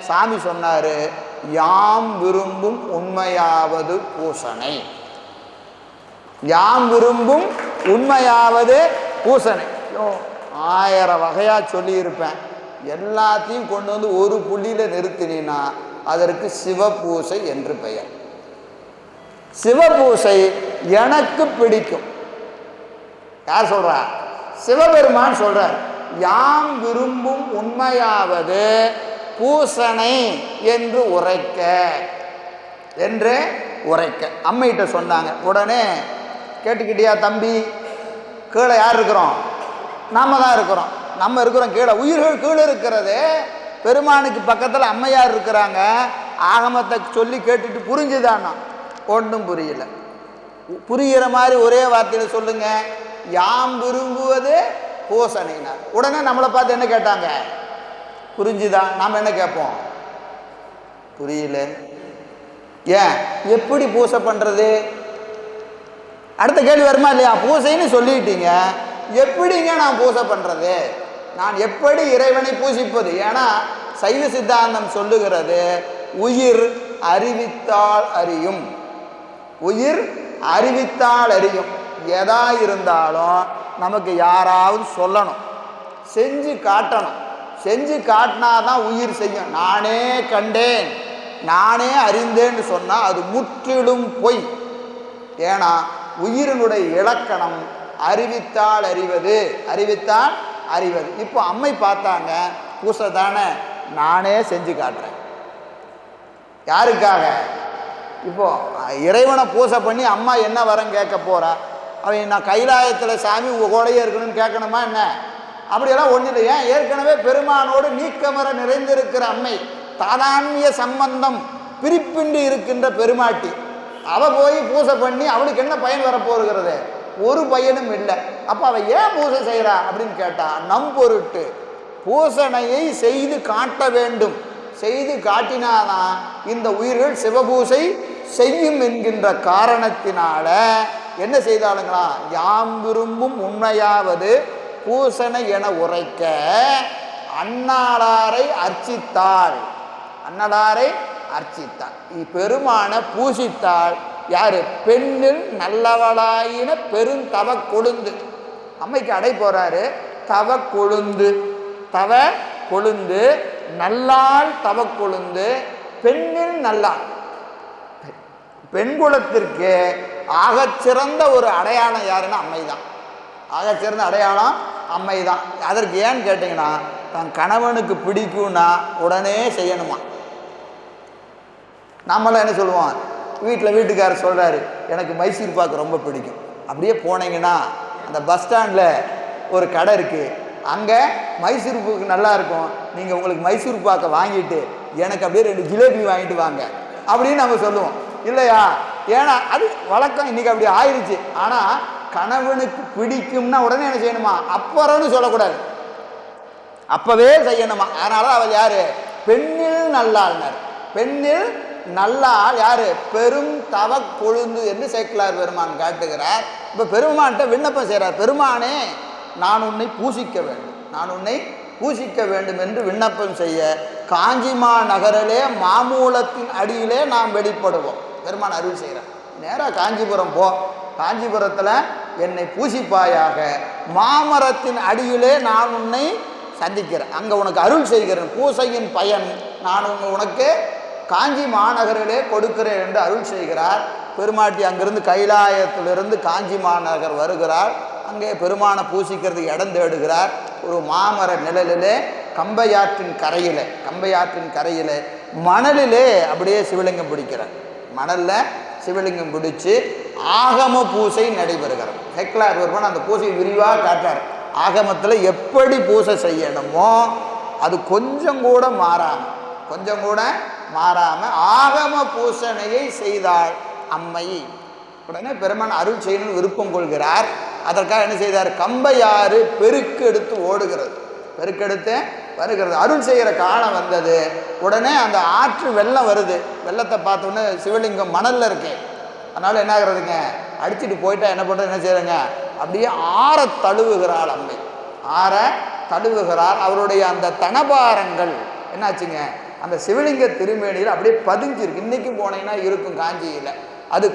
சாமி சொன்னார், யாம் விரும்பும் உண்மையாவது பூசனை. ஆயிரம் வகையாக சொல்லியிருப்பேன். எல்லாத்தையும் கொண்டு வந்து ஒரு புள்ளியில் நிறுத்தினா அதற்கு சிவபூசை என்று பெயர். சிவபூசை எனக்கு பிடிக்கும். யார் சொல்றா? சிவபெருமான் சொல்றார். யாம் விரும்பும் உண்மையாவது பூசனை என்று உரைக்க அம்மைகிட்ட சொன்னாங்க. உடனே கேட்டுக்கிட்டியா தம்பி? கீழே யார் இருக்கிறோம்? நாம தான் இருக்கிறோம். கீழே உயிர்கள் கீழே இருக்கிறது. பெருமானுக்கு பக்கத்தில் அம்மையார் இருக்கிறாங்க. ஆகமத்தை சொல்லி கேட்டுட்டு புரிஞ்சுதானா? ஒன்றும் புரியல. புரிகிற மாதிரி ஒரே வார்த்தையில் சொல்லுங்க. யாம் விரும்புவது பூசனைனார். உடனே நம்மளை பார்த்து என்ன கேட்டாங்க? புரிஞ்சுதான்? நாம் என்ன கேட்போம்? புரியல. ஏன்? எப்படி பூசை பண்ணுறது? அடுத்த கேள்வி வருமா இல்லையா? பூசைன்னு சொல்லிட்டீங்க, எப்படிங்க நான் பூசை பண்ணுறது? நான் எப்படி இறைவனை பூசிப்பது? ஏன்னா சைவ சித்தாந்தம் சொல்லுகிறது உயிர் அறிவித்தால் அறியும். எதா இருந்தாலும் நமக்கு யாராவது சொல்லணும், செஞ்சு காட்டணும். செஞ்சு காட்டினாதான் உயிர் செய்யும். நானே கண்டேன், நானே அறிந்தேன்னு சொன்னால் அது முற்றிலும் பொய். ஏன்னா உயிரினுடைய இலக்கணம் அறிவித்தால் அறிவது. இப்போ அம்மை பார்த்தாங்க, பூசை தானே, நானே செஞ்சு காட்டுறேன். யாருக்காக? இப்போ இறைவனை பூசை பண்ணி அம்மா என்ன வரம் கேட்க போறா? அவன் நான் கைலாயத்தில் சாமி உங்கள் கூடையே இருக்கணும்னு கேட்கணுமா என்ன? அப்படியெல்லாம் ஒன்றும் இல்லை. ஏன்? ஏற்கனவே பெருமானோடு நீக்கமர நிறைந்திருக்கிற அம்மை, தாதான்மிய சம்பந்தம் பிரிப்பின்றி இருக்கின்ற பெருமாட்டி. அவள் போய் பூசை பண்ணி அவளுக்கு என்ன பயன் வரப்போகிறது? ஒரு பயனும் இல்லை. அப்போ அவள் ஏன் பூசை செய்கிறா அப்படின்னு கேட்டால், நம் பொருட்டு பூசணையை செய்து காட்ட வேண்டும். செய்து காட்டினாதான் இந்த உயிர்கள் சிவபூசை செய்யும் என்கின்ற காரணத்தினால என்ன செய்தாலுங்களா? யாம் விரும்பும் உண்மையாவது பூசனை என உரைக்க அன்னாளாரை அர்ச்சித்தாள். பெருமான பூசித்தாள். யாரு? பெண்ணில் நல்லவளாயின பெருந்தவ கொழுந்து. அம்மைக்கு அடை போறாரு. தவ கொழுந்து நல்லாள் தவ கொழுந்து பெண்ணில் நல்லாள். பெண்குலத்திற்கு ஆகச்சிறந்த ஒரு அடையாளம் யாருன்னா அம்மை தான். ஆகச்சிறந்த அடையாளம் அம்மை தான். அதற்கு ஏன்னு கேட்டிங்கன்னா, தன் கணவனுக்கு பிடிக்கும்னா உடனே செய்யணுமா. நம்மளாம் என்ன சொல்லுவோம், வீட்டுக்காரர் சொல்கிறாரு எனக்கு மைசூர் பாக்கு ரொம்ப பிடிக்கும், அப்படியே போனீங்கன்னா அந்த பஸ் ஸ்டாண்டில் ஒரு கடை இருக்குது, அங்கே மைசூர் பாக்கு நல்லா இருக்கும், நீங்கள் உங்களுக்கு மைசூர் பாக்கை வாங்கிட்டு எனக்கு அப்படியே 2 ஜிலேபி வாங்கிட்டு வாங்க அப்படின்னு நம்ம சொல்லுவோம் இல்லையா. ஏன்னா அது வழக்கம், இன்றைக்கி அப்படி ஆயிடுச்சு. ஆனால் கணவனுக்கு பிடிக்கும்னா உடனே என்ன செய்யணுமா, அப்புறம்னு சொல்லக்கூடாது, அப்பவே செய்யணுமா. அதனால அவள் யாரு, பெண்ணில் நல்லாள்னார். பெண்ணில் நல்லாள் யாரு, பெரும் தவ கொழுந்து என்று சேக்கிழார் பெருமான் காட்டுகிறார். இப்போ பெருமான்கிட்ட விண்ணப்பம் செய்கிறார், பெருமானே நான் உன்னை பூசிக்க வேண்டும், நான் உன்னை பூசிக்க வேண்டும் என்று விண்ணப்பம் செய்ய காஞ்சிமா நகரிலே மாமூலத்தின் அடியிலே நாம் வெளிப்படுவோம். பெருமான் அருள் செய்கிறார், நேராக காஞ்சிபுரம் போ, காஞ்சிபுரத்தில் என்னை பூசிப்பாயாக, மாமரத்தின் அடியிலே நான் உன்னை சந்திக்கிறேன், அங்கே உனக்கு அருள் செய்கிறேன், பூசையின் பயன் நான் உனக்கு காஞ்சி மாநகரிலே கொடுக்கிறேன் என்று அருள் செய்கிறார். பெருமாட்டி அங்கிருந்து கைலாயத்திலிருந்து காஞ்சி மாநகர் வருகிறார். அங்கே பெருமானை பூசிக்கிறதுக்கு இடம் தேடுகிறார். ஒரு மாமர நிழலிலே கம்பையாற்றின் கரையிலே மணலிலே அப்படியே சிவலிங்கம் பிடிக்கிறார். மணலில் சிவலிங்கம் பிடிச்சு ஆகம பூசை நடைபெறுகிறார். சேக்கிழார் பெருமான் அந்த பூசை விரிவாக காட்டார். ஆகமத்தில் எப்படி பூசை செய்யணுமோ அது கொஞ்சம் கூட மாறாமல் ஆகம பூசணையை செய்தாள் அம்மை. உடனே பெருமான் அருள் செய்யணும்னு விருப்பம் கொள்கிறார். அதற்காக என்ன செய்தார், கம்பையாறு பெருக்கெடுத்து வருகிறது. அருள் செய்கிற காலம் வந்தது. உடனே அந்த ஆற்று வெள்ளம் வருது. வெள்ளத்தை பார்த்தோன்னே சிவலிங்கம் மணலில் இருக்கு. அதனால் என்ன ஆகுறதுங்க, அடிச்சுட்டு போயிட்டா என்ன பண்ணுறது, என்ன செய்யறங்க, அப்படியே ஆற தழுவுகிறாள் அம்மை, அவருடைய அந்த தனபாரங்கள் என்னாச்சுங்க, அந்த சிவலிங்க திருமேனியில் அப்படியே பதிஞ்சிருக்கு. இன்றைக்கும் போனீங்கன்னா இருக்கும் காஞ்சியில். அது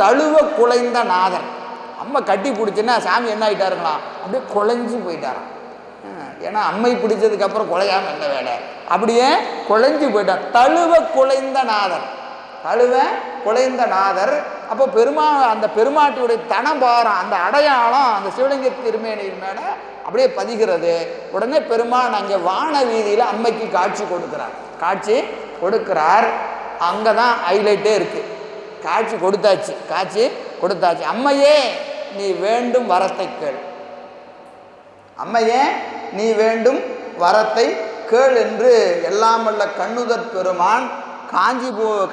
தழுவ குலைந்த நாதன். அம்மை கட்டி பிடிச்சுன்னா சாமி என்ன ஆகிட்டாருங்களாம், அப்படியே குலைஞ்சி போயிட்டாராம். ஏன்னா அம்மை பிடிச்சதுக்கப்புறம் குலையாமல் என்ன வேலை, அப்படியே குலைஞ்சி போயிட்டார். தழுவ குலைந்த நாதர். அப்போ அந்த பெருமாட்டியுடைய தனபாரம், அந்த அடையாளம் அந்த சிவலிங்க திருமேனியின் மேலே அப்படியே பதிகிறது. உடனே பெருமான் அங்கே வான வீதியில் அம்மைக்கு காட்சி கொடுக்கிறார். அங்கே தான் ஹைலைட்டே இருக்குது. காட்சி கொடுத்தாச்சு. அம்மையே நீ வேண்டும் வரத்தை கேள், என்று எல்லாம் வல்ல கண்ணுதற் பெருமான்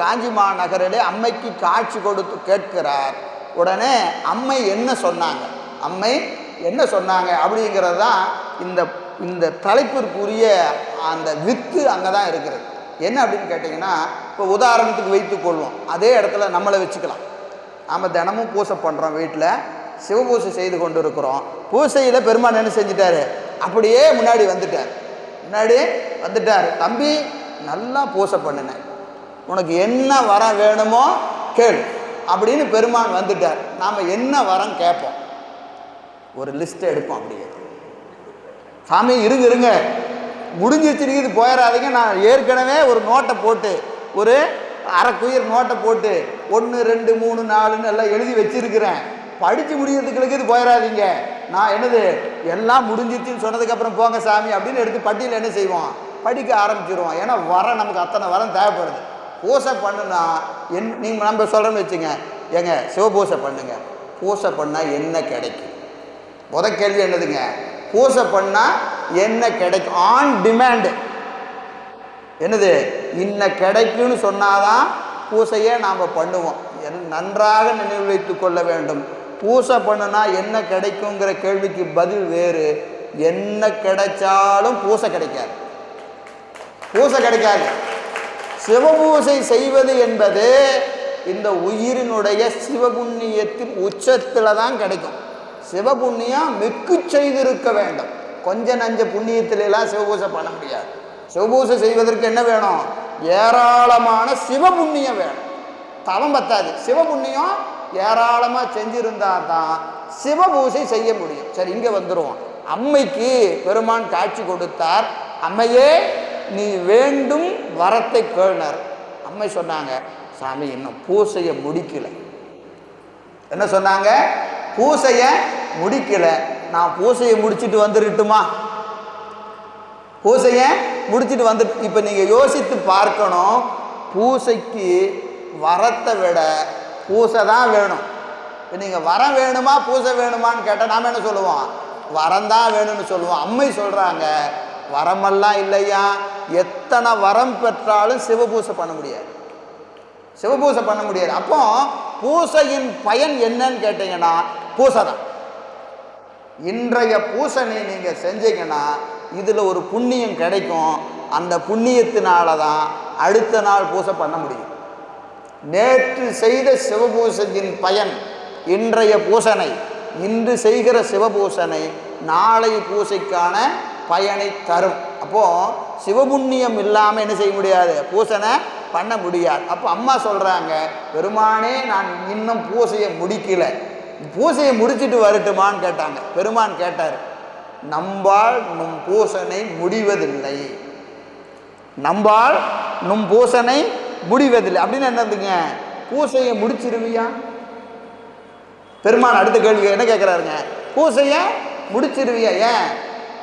காஞ்சி மாநகரிலே அம்மைக்கு காட்சி கொடுத்து கேட்கிறார். உடனே அம்மை என்ன சொன்னாங்க அப்படிங்கிறது தான் இந்த தலைப்பிற்குரிய அந்த வித்து அங்கே தான் இருக்கிறது. என்ன அப்படின்னு கேட்டிங்கன்னா, இப்போ உதாரணத்துக்கு வைத்துக்கொள்வோம், அதே இடத்துல நம்மளை வச்சுக்கலாம். நாம் தினமும் பூசை பண்ணுறோம், வீட்டில் சிவபூசை செய்து கொண்டு இருக்கிறோம். பூசையில் பெருமான் என்ன செஞ்சிட்டாரு, அப்படியே முன்னாடி வந்துட்டார். தம்பி நல்லா பூசை பண்ணினேன், உனக்கு என்ன வரம் வேணுமோ கேள் அப்படின்னு பெருமான் வந்துட்டார். நாம் என்ன வரம் கேட்போம், ஒரு லிஸ்ட்டை எடுப்போம். அப்படியே சாமி இருங்க முடிஞ்சிருச்சிருக்குது போயிடாதீங்க, நான் ஏற்கனவே ஒரு நோட்டை போட்டு, ஒரு அரைக்குயிர் நோட்டை போட்டு 1 2 3 4 எல்லாம் எழுதி வச்சிருக்கிறேன், படித்து முடிகிறதுக்கு இது போயிடாதீங்க, நான் எல்லாம் முடிஞ்சிருச்சுன்னு சொன்னதுக்கப்புறம் போங்க சாமி அப்படின்னு எடுத்து பட்டியல் என்ன செய்வோம், படிக்க ஆரம்பிச்சிருவோம். ஏன்னா வரம் நமக்கு அத்தனை வரம் தேவைப்படுது. பூசை பண்ணுனா நீங்கள் நம்ம சொல்கிறோன்னு வச்சுங்க, ஏங்க சிவபூசை பண்ணுங்க, பூசை பண்ணால் என்ன கிடைக்கும், முதல் கேள்வி என்னதுங்க, பூசை பண்ணால் என்ன கிடைக்கும், ஆன் டிமாண்டு இன்ன கிடைக்கும்னு சொன்னாதான் பூசையே நாம் பண்ணுவோம். நன்றாக நினைவு வைத்து கொள்ள வேண்டும். பூசை பண்ணுனா என்ன கிடைக்குங்கிற கேள்விக்கு பதில் வேறு, என்ன கிடைச்சாலும் பூசை கிடைக்காது. சிவபூசை செய்வது என்பது இந்த உயிரினுடைய சிவபுண்ணியத்தின் உச்சத்தில் தான் கிடைக்கும். சிவபுண்ணியம் மிக்கு செய்திருக்க வேண்டும். கொஞ்ச நஞ்ச புண்ணியத்திலெல்லாம் சிவபூசை பண்ண முடியாது. சிவபூசை செய்வதற்கு என்ன வேணும், ஏராளமான சிவபுண்ணியம் வேணும். தவம் பத்தாது, சிவபுண்ணியம் ஏராளமாக செஞ்சிருந்தால் தான் சிவபூசை செய்ய முடியும். சரி, இங்கே வந்துடுவோம். அம்மைக்கு பெருமான் காட்சி கொடுத்தார். அம்மையே நீ வேண்டும் வரத்தை கேள்னர். அம்மை சொன்னாங்க, சாமி இன்னும் பூசையை முடிக்கல. என்ன சொன்னாங்க? பூசையை முடிக்கல. நான் பூசையை முடிச்சுட்டு வந்துருட்டுமா? பூசையை முடிச்சுட்டு வந்து இப்போ நீங்கள் யோசித்து பார்க்கணும். பூசைக்கு வரத்தை விட பூசை தான் வேணும். இப்போ நீங்கள் வரம் வேணுமா பூசை வேணுமான்னு கேட்டால் நாம் என்ன சொல்லுவோம்? வரம் தான் வேணும்னு சொல்லுவோம். அம்மை சொல்கிறாங்க வரமெல்லாம் இல்லையா, எத்தனை வரம் பெற்றாலும் சிவபூசை பண்ண முடியாது, சிவபூசை பண்ண முடியாது. அப்போ பூசையின் பயன் என்னன்னு கேட்டீங்கன்னா பூசை தான். இன்றைய பூசனை நீங்கள் செஞ்சீங்கன்னா இதில் ஒரு புண்ணியம் கிடைக்கும். அந்த புண்ணியத்தினால தான் அடுத்த நாள் பூசை பண்ண முடியும். நேற்று செய்த சிவபூசையின் பயன் இன்றைய பூசனை, இன்று செய்கிற சிவபூசனை நாளை பூசைக்கான பயனை தரும். அப்போது சிவபுண்ணியம் இல்லாமல் என்ன செய்ய முடியாது? பூசனை பண்ண முடியாது. அப்போ அம்மா சொல்கிறாங்க, பெருமானே நான் இன்னும் பூசையை முடிக்கல, பூசையை முடிச்சுட்டு வரட்டுமான்னு கேட்டாங்க. பெருமான் கேட்டார், நம்பால் நும் பூசனை முடிவதில்லை, நம்பால் நும் பூசனை முடிவதில்லை அப்படின்னு என்னதுங்க? பூசையை முடிச்சிருவியா? பெருமான் அடுத்த கேள்வி என்ன கேட்குறாருங்க? பூசையை முடிச்சிருவியா? ஏன்?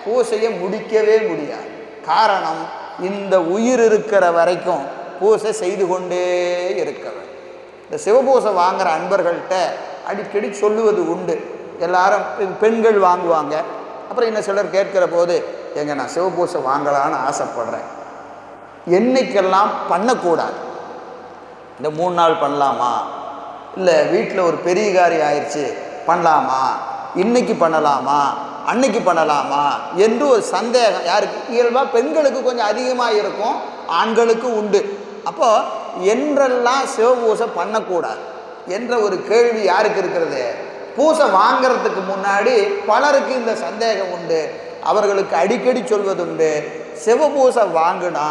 பூசையை முடிக்கவே முடியாது. காரணம், இந்த உயிர் இருக்கிற வரைக்கும் பூசை செய்து கொண்டே இருக்கவர். இந்த சிவபூசை வாங்குகிற அன்பர்கள்ட்ட அடிக்கடி சொல்லுவது உண்டு. எல்லாரும் பெண்கள் வாங்குவாங்க. அப்புறம் இன்னும் சிலர் கேட்கிற போது, எங்க நான் சிவபூசை வாங்கலான்னு ஆசைப்படுறேன், என்னைக்கெல்லாம் பண்ணக்கூடாது? இந்த 3 நாள் பண்ணலாமா, இல்லை வீட்டில் ஒரு பெரிய காரியம் ஆயிடுச்சு பண்ணலாமா, இன்னைக்கு பண்ணலாமா, அன்னைக்கு பண்ணலாமா என்று ஒரு சந்தேகம் யாருக்கு? இயல்பாக பெண்களுக்கு கொஞ்சம் அதிகமாக இருக்கும், ஆண்களுக்கு உண்டு. அப்போது என்றெல்லாம் சிவபூசை பண்ணக்கூடாது என்ற ஒரு கேள்வி யாருக்கு இருக்கிறது? பூசை வாங்கிறதுக்கு முன்னாடி பலருக்கு இந்த சந்தேகம் உண்டு. அவர்களுக்கு அடிக்கடி சொல்வதுண்டு, சிவபூசை வாங்கினா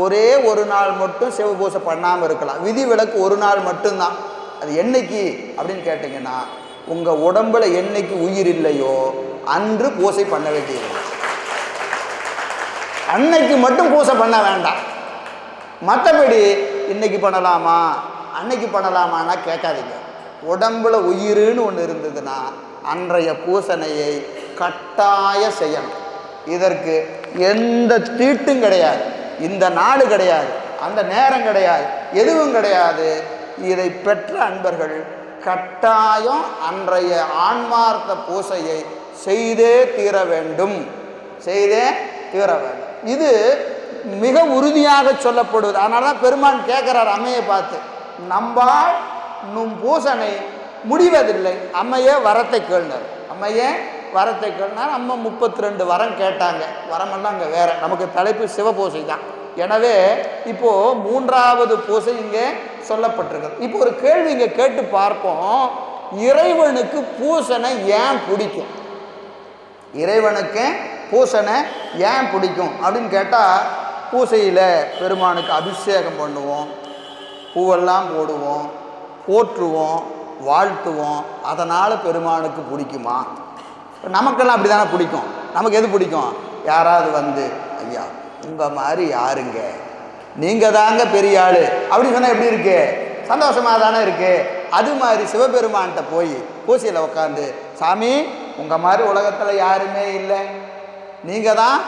ஒரே ஒரு நாள் மட்டும் சிவபூசை பண்ணாமல் இருக்கலாம், விதிவிலக்கு ஒரு நாள் மட்டும்தான். அது என்னைக்கு அப்படின்னு கேட்டிங்கன்னா, உங்கள் உடம்புல என்னைக்கு உயிர் இல்லையோ அன்று பூசை பண்ண வேண்டியது. அன்னைக்கு மட்டும் பூசை பண்ண வேண்டாம். மற்றபடி இன்னைக்கு பண்ணலாமா அன்னைக்கு பண்ணலாமான்னா கேட்காதீங்க. உடம்புல உயிர்னு ஒன்று இருந்ததுன்னா அன்றைய பூசனையை கட்டாய செய்யணும். இதற்கு எந்த தீட்டும் கிடையாது, இந்த நாடு கிடையாது, அந்த நேரம் கிடையாது, எதுவும் கிடையாது. இதை பெற்ற அன்பர்கள் கட்டாயம் அன்றைய ஆன்மார்த்த பூசையை செய்தே தீர வேண்டும், செய்தே தீர வேண்டும். இது மிக உறுதியாக சொல்லப்படுவது. அதனால தான் பெருமான் கேட்குறார் அம்மையை பார்த்து, நம்பால் நும் பூசனை முடிவதில்லை. அம்மையே வரத்தை கேள்னார், அம்மையே வரத்தை கேள்னார். அம்மா 32 வரம் கேட்டாங்க. வரமெல்லாம் அங்கே வேற, நமக்கு தலைப்பு சிவபூசை தான். எனவே இப்போது 3வது பூசை இங்கே சொல்லப்பட்டிருக்கிறது. இப்போ ஒரு கேள்வி இங்கே கேட்டு பார்ப்போம். இறைவனுக்கு பூசனை ஏன் பிடிக்கும்? இறைவனுக்கு பூசனை ஏன் பிடிக்கும் அப்படின்னு கேட்டால், பூசையில் பெருமானுக்கு அபிஷேகம் பண்ணுவோம், பூவெல்லாம் போடுவோம், போற்றுவோம், வாழ்த்துவோம். அதனால் பெருமானுக்கு பிடிக்குமா? நமக்கெல்லாம் அப்படி தானே பிடிக்கும். நமக்கு எது பிடிக்கும்? யாராவது வந்து, ஐயா உங்கள் மாதிரி யாருங்க, நீங்கள் தாங்க பெரிய ஆள் அப்படின்னு சொன்னால் எப்படி இருக்கு? சந்தோஷமாக தானே இருக்கு. அது மாதிரி சிவபெருமான்கிட்ட போய் பூசையில் உட்காந்து, சாமி உங்கள் மாதிரி உலகத்தில் யாருமே இல்லை, நீங்கள் தான்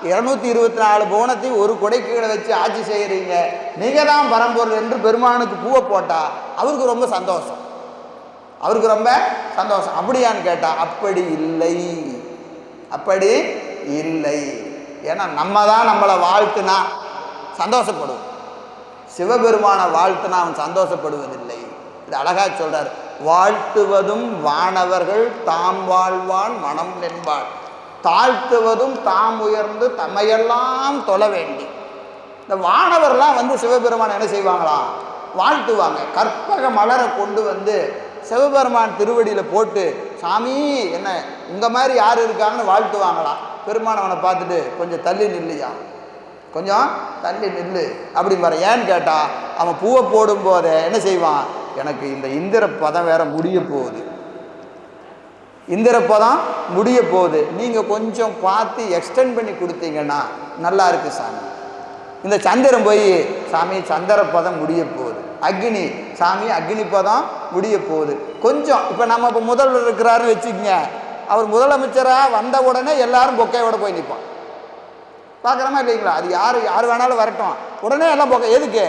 224 புவனத்தையும் ஒரு கொடைக்கீழே வச்சு ஆட்சி செய்கிறீங்க, நீங்கள் தான் பரம்பொருள் என்று பெருமானுக்கு பூவை போட்டால் அவருக்கு ரொம்ப சந்தோஷம், அவருக்கு ரொம்ப சந்தோஷம். அப்படியான்னு கேட்டால் அப்படி இல்லை, அப்படி இல்லை. ஏன்னா நம்ம தான் நம்மளை வாழ்த்துனா சந்தோஷப்படுவோம், சிவபெருமானை வாழ்த்துனா அவன் சந்தோஷப்படுவதில்லை. இது அழகா சொல்றார், வாழ்த்துவதும் வானவர்கள் தாம் வாழ்வான் மனம் என்பாள், தாழ்த்துவதும் தாம் உயர்ந்து தம்மையெல்லாம் தொழ வேண்டி. இந்த வானவர்லாம் வந்து சிவபெருமான் என்ன செய்வாங்களாம்? வாழ்த்துவாங்க. கற்பக மலரை கொண்டு வந்து சிவபெருமான் திருவடியில் போட்டு, சாமி என்ன உங்கள் மாதிரி யார் இருக்காங்கன்னு வாழ்த்துவாங்களாம். பெருமான் அவனை பார்த்துட்டு, கொஞ்சம் தள்ளி நில்லையா, கொஞ்சம் தள்ளி நில்லு அப்படிங்கிற. ஏன்னு கேட்டால் அவன் பூவை போடும்போதே என்ன செய்வான்? எனக்கு இந்த இந்திர பதம் வேற முடிய போகுது, இந்திர பதம் முடிய போகுது, நீங்கள் கொஞ்சம் பார்த்து எக்ஸ்டெண்ட் பண்ணி கொடுத்தீங்கன்னா நல்லா இருக்கு சாமி. இந்த சந்திரன் போய், சாமி சந்திர பதம் முடிய போகுது, அக்னி சாமி அக்னி பதம் முடிய போகுது. கொஞ்சம் இப்போ நம்ம இப்போ முதல்வர் இருக்கிறாருன்னு வச்சுக்கோங்க, அவர் முதலமைச்சராக வந்த உடனே எல்லாரும் பொக்கையோட போய் நிற்பான். பார்க்குறோமா இல்லைங்களா? அது யார் வேணாலும் வரட்டும், உடனே எல்லாம் பொக்கை. எதுக்கு?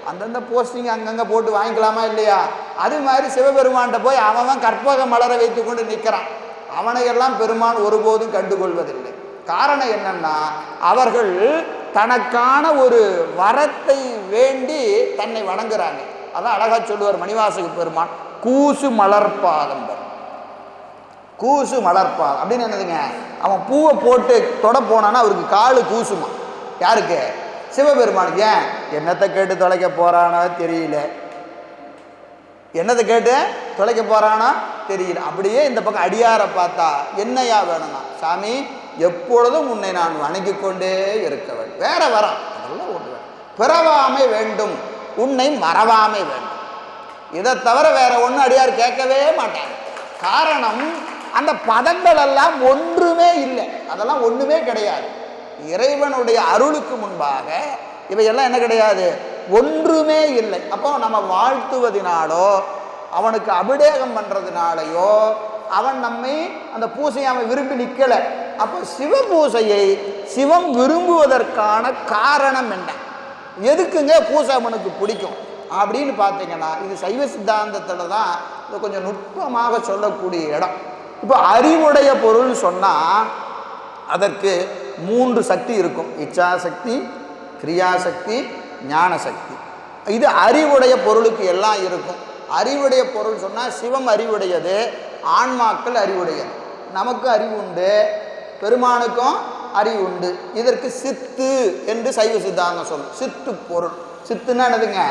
அந்தந்த போஸ்டிங் அங்கங்கே போட்டு வாங்கிக்கலாமா இல்லையா? அது மாதிரி சிவபெருமான்கிட்ட போய் அவன் கற்பக மலரை வைத்து கொண்டு நிற்கிறான். அவனையெல்லாம் பெருமான் ஒருபோதும் கண்டுகொள்வதில்லை. காரணம் என்னன்னா, அவர்கள் தனக்கான ஒரு வரத்தை வேண்டி தன்னை வணங்குறாங்க. அதான் அழகா சொல்லுவார் மணிவாசக பெருமான், கூசு மலர்பாதம். கூசு மலர்பாதம் அப்படின்னு என்னதுங்க? அவன் பூவை போட்டு தொட போனான்னா அவருக்கு காலு கூசுமா. யாருக்கு? சிவபெருமானுக்கு. ஏன்? என்னத்தை கேட்டு தொலைக்க போறானோ தெரியல, என்னத்தை கேட்டு தொலைக்க போறானா தெரியல. அப்படியே இந்த பக்கம் அடியாரை பார்த்தா என்னையா வேணும்னா, சாமி எப்பொழுதும் உன்னை நான் வணங்கி கொண்டே இருக்க வேண்டும், வேற வரான் அதெல்லாம் ஒன்று வேணும், பிறவாமை வேண்டும், உன்னை மறவாமை வேண்டும். இதை தவிர வேற ஒன்றும் அடியார் கேட்கவே மாட்டாங்க. காரணம், அந்த பதங்கள் எல்லாம் ஒன்றுமே இல்லை, அதெல்லாம் ஒன்றுமே கிடையாது. இறைவனுடைய அருளுக்கு முன்பாக இவையெல்லாம் என்ன கிடையாது, ஒன்றுமே இல்லை. அப்போ நம்ம வாழ்த்துவதினாலோ அவனுக்கு அபிடேகம் பண்ணுறதுனாலையோ அவன் நம்மை அந்த பூசையை அவன் விரும்பி நிற்கலை. அப்போ சிவ பூசையை சிவம் விரும்புவதற்கான காரணம் என்ன? எதுக்குங்க பூசை அவனுக்கு பிடிக்கும் அப்படின்னு பார்த்தீங்கன்னா, இது சைவ சித்தாந்தத்தில் தான் இது கொஞ்சம் நுட்பமாக சொல்லக்கூடிய இடம். இப்போ அறிவுடைய பொருள் சொன்னால் அதற்கு 3 சக்தி இருக்கும். இச்சாசக்தி, கிரியாசக்தி, ஞானசக்தி. இது அறிவுடைய பொருளுக்கு எல்லாம் இருக்கும். அறிவுடைய பொருள் சொன்னால் சிவம் அறிவுடையது, ஆன்மாக்கள் அறிவுடையது. நமக்கு அறிவு உண்டு, பெருமானுக்கும் அறிவு உண்டு. இதற்கு சித்து என்று சைவ சித்தாந்தம் சொல்லும். சித்து பொருள், சித்துன்னா என்னதுங்க?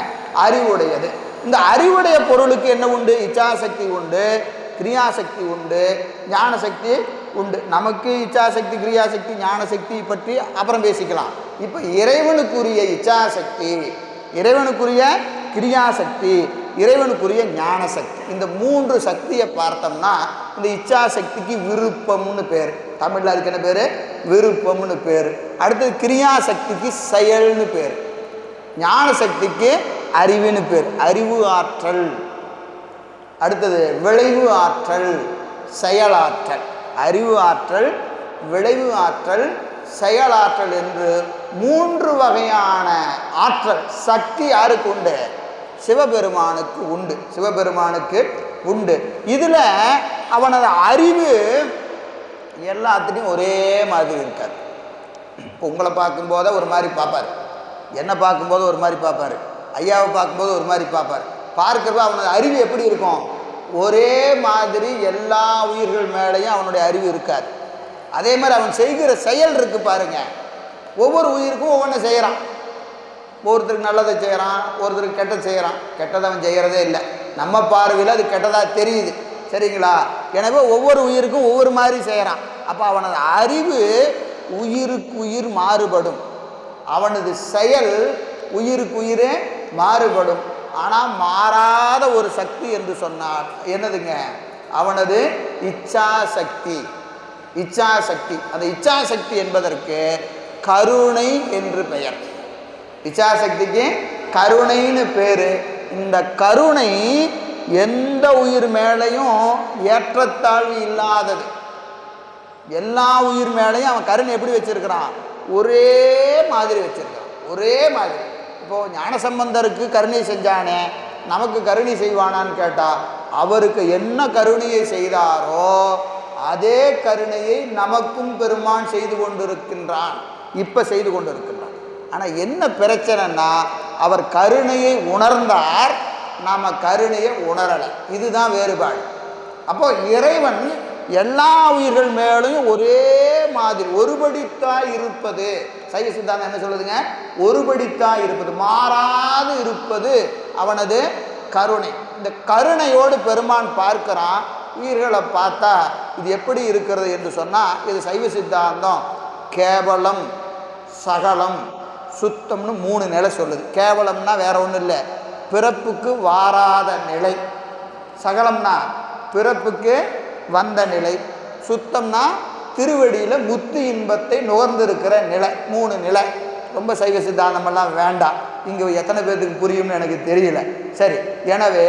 அறிவுடையது. இந்த அறிவுடைய பொருளுக்கு என்ன உண்டு? இச்சாசக்தி உண்டு, கிரியாசக்தி உண்டு, ஞானசக்தி உண்டு. நமக்கு இச்சாசக்தி, கிரியாசக்தி, ஞானசக்தி பற்றி அப்புறம் பேசிக்கலாம். இப்போ இறைவனுக்குரிய இச்சாசக்தி, இறைவனுக்குரிய கிரியாசக்தி, இறைவனுக்குரிய ஞானசக்தி, இந்த 3 சக்தியை பார்த்தோம்னா இந்த இச்சாசக்திக்கு விருப்பம்னு பேர். தமிழில் அதுக்கு என்ன பேர்? விருப்பம்னு பேர். அடுத்தது கிரியாசக்திக்கு செயல்னு பேர். ஞானசக்திக்கு அறிவுன்னு பேர், அறிவு ஆற்றல். அடுத்தது விளைவு ஆற்றல், செயலாற்றல். அறிவு ஆற்றல், விளைவு ஆற்றல், செயலாற்றல் என்று 3 வகையான ஆற்றல் சக்தி யாருக்கு உண்டு? சிவபெருமானுக்கு உண்டு. சிவபெருமானுக்கு உண்டு. இதில் அவனது அறிவு எல்லாத்துலேயும் ஒரே மாதிரி இருக்காது. இப்போ உங்களை பார்க்கும்போது ஒரு மாதிரி பார்ப்பார், என்னை பார்க்கும்போது ஒரு மாதிரி பார்ப்பார், ஐயாவை பார்க்கும்போது ஒரு மாதிரி பார்ப்பார். பார்க்கிறப்ப அவனது அறிவு எப்படி இருக்கும்? ஒரே மாதிரி எல்லா உயிர்கள் மேலேயும் அவனுடைய அறிவு இருக்காது. அதே மாதிரி அவன் செய்கிற செயல் இருக்கு பாருங்க, ஒவ்வொரு உயிருக்கும் ஒவ்வொன்று செய்கிறான். ஒருத்தருக்கு நல்லதை செய்கிறான், ஒருத்தருக்கு கெட்டது செய்கிறான். கெட்டதை அவன் செய்கிறதே இல்லை, நம்ம பார்வையில் அது கெட்டதாக தெரியுது, சரிங்களா? எனவே ஒவ்வொரு உயிருக்கும் ஒவ்வொரு மாதிரி செய்கிறான். அப்போ அவனது அறிவு உயிருக்கு உயிர் மாறுபடும், அவனது செயல் உயிருக்கு உயிரே மாறுபடும். ஆனால் மாறாத ஒரு சக்தி என்று சொன்னால் என்னதுங்க? அவனது இச்சாசக்தி. இச்சாசக்தி, அந்த இச்சாசக்தி என்பதற்கு கருணை என்று பெயர். இச்சாசக்திக்கு கருணைன்னு பேர். இந்த கருணை எந்த உயிர் மேலையும் ஏற்றத்தாழ்வு இல்லாதது. எல்லா உயிர் மேலையும் அவன் கருணை எப்படி வச்சிருக்கிறான்? ஒரே மாதிரி வச்சிருக்கிறான், ஒரே மாதிரி. இப்போது ஞானசம்பந்தருக்கு கருணை செஞ்சானே, நமக்கு கருணை செய்வானான்னு கேட்டால், அவருக்கு என்ன கருணையை செய்தாரோ அதே கருணையை நமக்கும் பெருமான் செய்து கொண்டிருக்கின்றான், இப்போ செய்து கொண்டிருக்கின்றான். ஆனால் என்ன பிரச்சனைன்னா, அவர் கருணையை உணர்ந்தார், நாம் கருணையை உணரலை. இதுதான் வேறுபாடு. அப்போ இறைவன் எல்லா உயிர்கள் மேலும் ஒரே மாதிரி ஒருபடித்தாய் இருப்பது. சைவ சித்தாந்தம் என்ன சொல்லுதுங்க? ஒருபடித்தாய் இருப்பது, மாறாது இருப்பது அவனது கருணை. இந்த கருணையோடு பெருமான் பார்க்கிறான். உயிர்களை பார்த்தா இது எப்படி இருக்கிறது என்று சொன்னால், இது சைவ சித்தாந்தம் கேவலம், சகலம், சுத்தம்னு 3 நிலை சொல்லுது. கேவலம்னா வேற ஒன்றும் இல்லை, பிறப்புக்கு வாராத நிலை. சகலம்னா பிறப்புக்கு வந்த நிலை. சுத்தம்னா திருவடியில் முத்து இன்பத்தை நுகர்ந்திருக்கிற நிலை. 3 நிலை. ரொம்ப சைவ சித்தாந்தமெல்லாம் வேண்டாம். இங்கே எத்தனை பேர்த்துக்கு புரியும்னு எனக்கு தெரியல. சரி, எனவே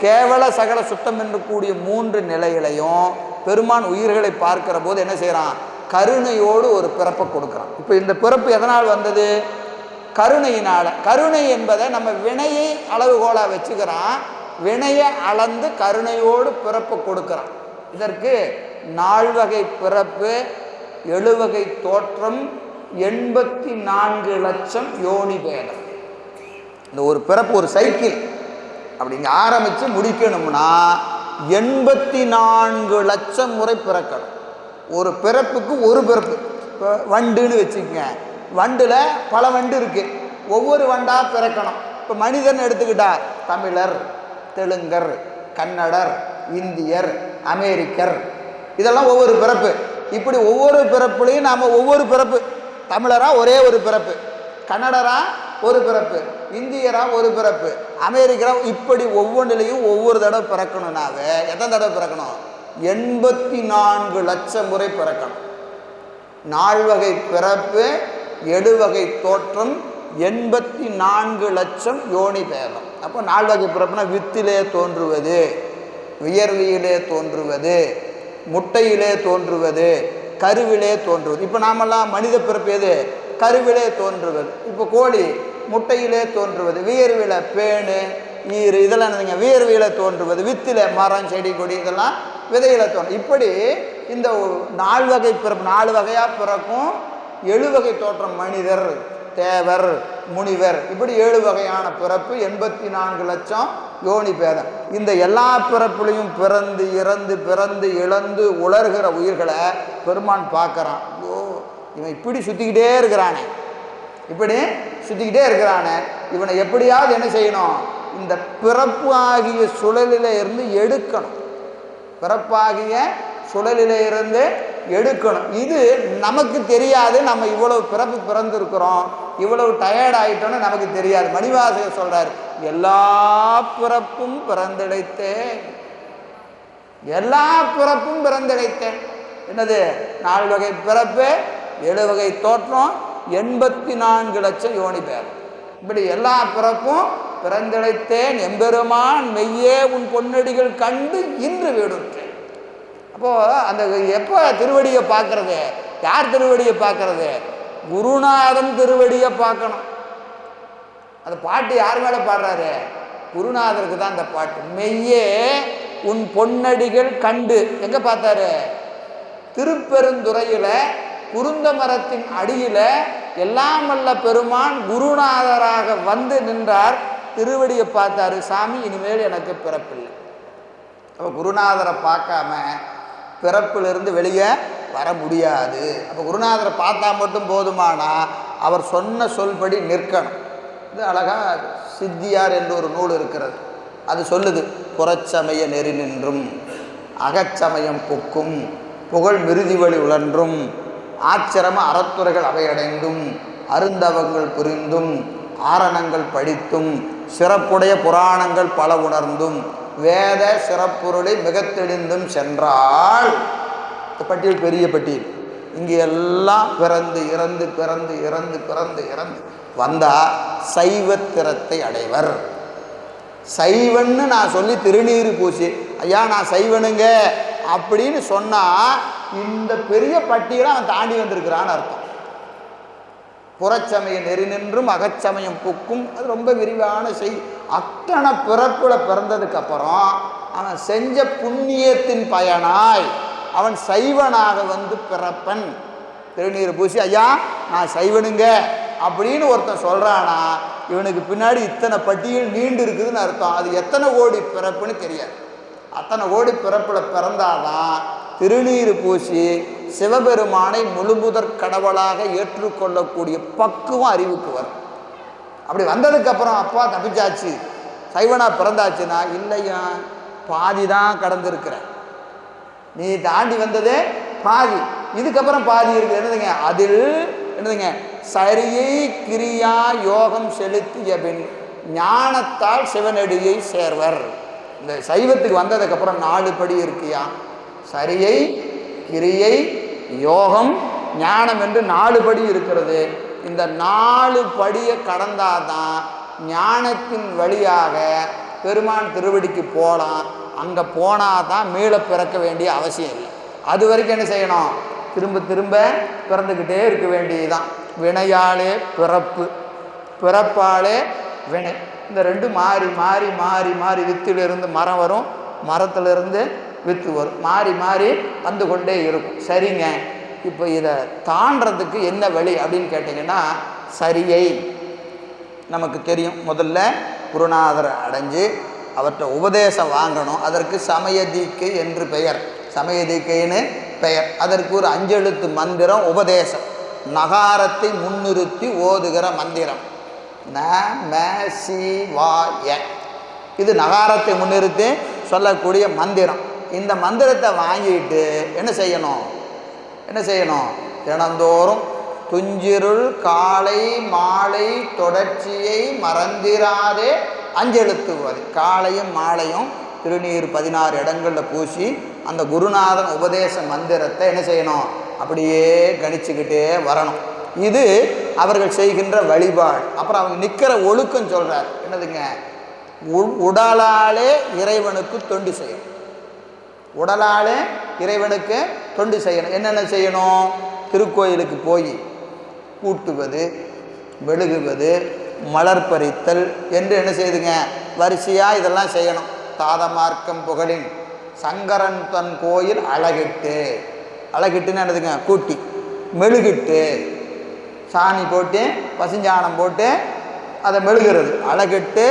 கேவல சகல சுத்தம் என்று கூடிய 3 நிலைகளையும் பெருமான் உயிர்களை பார்க்கிற போது என்ன செய்கிறான்? கருணையோடு ஒரு பிறப்பை கொடுக்குறான். இப்போ இந்த பிறப்பு எதனால் வந்தது? கருணையினால். கருணை என்பதை நம்ம வினையை அளவுகோலாக வச்சுக்கிறான். வினையை அளந்து கருணையோடு பிறப்பை கொடுக்குறான். இதற்கு 4 வகை பிறப்பு, 7 வகை தோற்றம், 84 லட்சம் யோனி பேதம். இந்த ஒரு பிறப்பு ஒரு சைக்கிள் அப்படிங்க ஆரம்பித்து முடிக்கணும்னா 84 லட்சம் முறை பிறக்கணும். ஒரு பிறப்புக்கு ஒரு பிறப்பு. இப்போ வண்டுன்னு வச்சுக்கோங்க, வண்டில் பல வண்டு இருக்குது, ஒவ்வொரு வண்டாக பிறக்கணும். இப்போ மனிதன் எடுத்துக்கிட்டா தமிழர், தெலுங்கர், கன்னடர், இந்தியர், அமெரிக்கர், இதெல்லாம் ஒவ்வொரு பிறப்பு. இப்படி ஒவ்வொரு பிறப்புலையும் நாம் ஒவ்வொரு பிறப்பு, தமிழராக ஒரே ஒரு பிறப்பு, கன்னடராக ஒரு பிறப்பு, இந்தியராக ஒரு பிறப்பு, அமெரிக்கரா, இப்படி ஒவ்வொன்றிலையும் ஒவ்வொரு தடவை பிறக்கணும்னாவே எத்தனை தடவை பிறக்கணும்? 84 லட்சம் முறை பிறக்கணும். 4 வகை பிறப்பு, 7 வகை தோற்றம், 84 லட்சம் யோனி பேதம். அப்போ 4 வகை பிறப்புனா வித்திலே தோன்றுவது, வியர்வியிலே தோன்றுவது, முட்டையிலே தோன்றுவது, கருவிலே தோன்றுவது. இப்போ நாமெல்லாம் மனித பிறப்பு எது? கருவிலே தோன்றுவது. இப்போ கோழி முட்டையிலே தோன்றுவது, வியர்வில பேணு, ஈறு, இதெல்லாம் என்னதுங்க? வியர்வியில தோன்றுவது. வித்தில மரம், செடி, கொடி, இதெல்லாம் விதையில தோன்றும். இப்படி இந்த 4 வகை பிறப்பு 4 வகையாக பிறக்கும். 7 வகை தோற்றம், மனிதர், தேவர், முனிவர், இப்படி 7 வகையான பிறப்பு, 84 லட்சம் யோனி பேதம். இந்த எல்லா பிறப்புலையும் பிறந்து இறந்து பிறந்து இழந்து உலர்கிற உயிர்களை பெருமான் பார்க்குறான். ஓ, இவன் இப்படி சுற்றிக்கிட்டே இருக்கிறானே, இப்படி சுற்றிக்கிட்டே இருக்கிறானே, இவனை எப்படியாவது என்ன செய்யணும்? இந்த பிறப்பு ஆகிய சுழலில் இருந்து எடுக்கணும். பிறப்பாகிய சுழலில் இருந்து எடுக்கணும். இது நமக்கு தெரியாது. நம்ம இவ்வளவு பிறப்பு பிறந்திருக்கிறோம், இவ்வளவு டயர்ட் ஆகிட்டோன்னு நமக்கு தெரியாது. மணிவாசகர் சொல்றார், எல்லா பிறப்பும் பிறந்திழைத்தேன், எல்லா பிறப்பும் பிறந்திழைத்தேன். என்னது? 4 வகை பிறப்பு, 7 வகை தோற்றம், 84 லட்சம் யோனி பேதம். இப்படி எல்லா பிறப்பும் பிறந்திழைத்தேன், எம்பெருமான் மெய்யே உன் பொன்னடிகள் கண்டு இன்று வீடுற்றேன். அப்போது அந்த எப்போ திருவடியை பார்க்கறது? யார் திருவடியை பார்க்கறது? குருநாதன் திருவடியை பார்க்கணும். அந்த பாட்டு யார் மேலே பாடுறாரு? குருநாதருக்கு தான் அந்த பாட்டு. மெய்யே உன் பொன்னடிகள் கண்டு எங்கே பார்த்தாரு? திருப்பெருந்துறையில் குருந்த மரத்தின் அடியில் எல்லாம் வல்ல பெருமான் குருநாதராக வந்து நின்றார். திருவடியை பார்த்தாரு. சாமி, இனிமேல் எனக்கு பிறப்பில்லை. அப்போ குருநாதரை பார்க்காம பிறப்பிலிருந்து வெளியே வர முடியாது. அப்போ குருநாதரை பார்த்தா மட்டும் போதுமானா அவர் சொன்ன சொல்படி நிற்கணும். இது அழகாக சித்தியார் என்று ஒரு நூல் இருக்கிறது, அது சொல்லுது. புறச்சமய நெறி நின்றும் அகச்சமயம் பொக்கும் புகழ் மிருதி வழி உழன்றும் ஆச்சிரம அறத்துறைகள் அவையடைந்தும் அருந்தவங்கள் புரிந்தும் ஆரணங்கள் படித்தும் சிறப்புடைய புராணங்கள் பல உணர்ந்தும் வேத சிறப்புருளை மிக தெளிந்தும் சென்றால், பட்டியல் பெரிய பட்டியல், இங்கே எல்லாம் பிறந்து இறந்து பிறந்து இறந்து பிறந்து இறந்து வந்தால் சைவத்திறத்தை அடைவர். சைவன்னு நான் சொல்லி திருநீறு பூசி, ஐயா நான் சைவனுங்க அப்படின்னு சொன்னால் இந்த பெரிய பட்டியலை அவன் தாண்டி வந்திருக்கிறான்னு அர்த்தம். புறச்சமய நெறி நின்றும் அகச்சமயம் புக்கும், அது ரொம்ப விரிவான செய்தி. அத்தனை பிறப்புல பிறந்ததுக்கப்புறம் அவன் செஞ்ச புண்ணியத்தின் பயனாய் அவன் சைவனாக வந்து பிறப்பன். திருநீர் பூசி ஐயா நான் சைவனுங்க அப்படின்னு ஒருத்தன் சொல்கிறானா, இவனுக்கு பின்னாடி இத்தனை பட்டியல் நீண்டு இருக்குதுன்னு அர்த்தம். அது எத்தனை கோடி பிறப்புன்னு தெரியாது. அத்தனை கோடி பிறப்பில் பிறந்தாதான் திருநீர் பூசி சிவபெருமானை முழுமுதற் கடவுளாக ஏற்றுக்கொள்ளக்கூடிய பக்குவம் அறிவுக்கு வரும். அப்படி வந்ததுக்கப்புறம் அப்பா தப்பிச்சாச்சு சைவனா பிறந்தாச்சுன்னா, இல்லையா பாதி தான் கடந்திருக்கிற, நீ தாண்டி வந்ததே பாதி, இதுக்கப்புறம் பாதி இருக்குது. என்னதுங்க? அதில் என்னதுங்க? சரியை கிரியா யோகம் செலுத்திய பின் ஞானத்தால் சிவனடியை சேர்வர். இந்த சைவத்துக்கு வந்ததுக்கப்புறம் 4 படி இருக்கியா, சரியை கிரியை யோகம் ஞானம் என்று 4 படி இருக்கிறது. இந்த 4 படியை கடந்தாதான் ஞானத்தின் வழியாக பெருமான் திருவடிக்கு போகலாம். அங்கே போனால் தான் மீள பிறக்க வேண்டிய அவசியம் இல்லை. அது வரைக்கும் என்ன செய்யணும்? திரும்ப திரும்ப பிறந்துக்கிட்டே இருக்க வேண்டியதுதான். வினையாலே பிறப்பு, பிறப்பாலே வினை. இந்த ரெண்டும் மாறி மாறி மாறி மாறி வித்திலிருந்து மரம் வரும், மரத்திலிருந்து வித்து வரும், மாறி மாறி வந்து கொண்டே இருக்கும். சரிங்க, இப்போ இதை தாண்டறதுக்கு என்ன வழி அப்படின்னு கேட்டிங்கன்னா, சரியை நமக்கு தெரியும். முதல்ல குருநாதரை அடைஞ்சு அவர்கிட்ட உபதேசம் வாங்கணும். அதற்கு சமய தீக்கை என்று பெயர், சமய தீக்கைன்னு பெயர். அதற்கு ஒரு 5 எழுத்து மந்திரம் உபதேசம், நகாரத்தை முன்னிறுத்தி ஓதுகிற மந்திரம் ந ம சி வா ய. இது நகாரத்தை முன்னிறுத்தி சொல்லக்கூடிய மந்திரம். இந்த மந்திரத்தை வாங்கிட்டு என்ன செய்யணும்? தினந்தோறும் துஞ்சிருள் காலை மாலை தொடர்ச்சியை மறந்திராதே 5 எழுத்து ஓதி, காலையும் மாலையும் திருநீர் 16 இடங்களில் பூசி அந்த குருநாதன் உபதேச மந்திரத்தை என்ன செய்யணும்? அப்படியே கணிச்சுக்கிட்டே வரணும். இது அவர்கள் செய்கின்ற வழிபாடு. அப்புறம் அவங்க நிற்கிற ஒழுக்கம் சொல்கிறார். என்னதுங்க? உடலாலே இறைவனுக்கு தொண்டு செய்யணும். உடலாலே இறைவனுக்கு தொண்டு செய்யணும். என்னென்ன செய்யணும்? திருக்கோயிலுக்கு போய் கூட்டுவது, மெழுகுவது, மலர் பறித்தல் என்று என்ன செய்யுதுங்க? வரிசையாக இதெல்லாம் செய்யணும். தாதமார்க்கம் புகழின் சங்கரன் தன் கோயில் அழகிட்டு, அழகிட்டுன்னு என்னதுங்க? கூட்டி மெழுகிட்டு, சாணி போட்டு பசுஞ்சாணம் போட்டு அதை மெழுகிறது. அழகிட்டு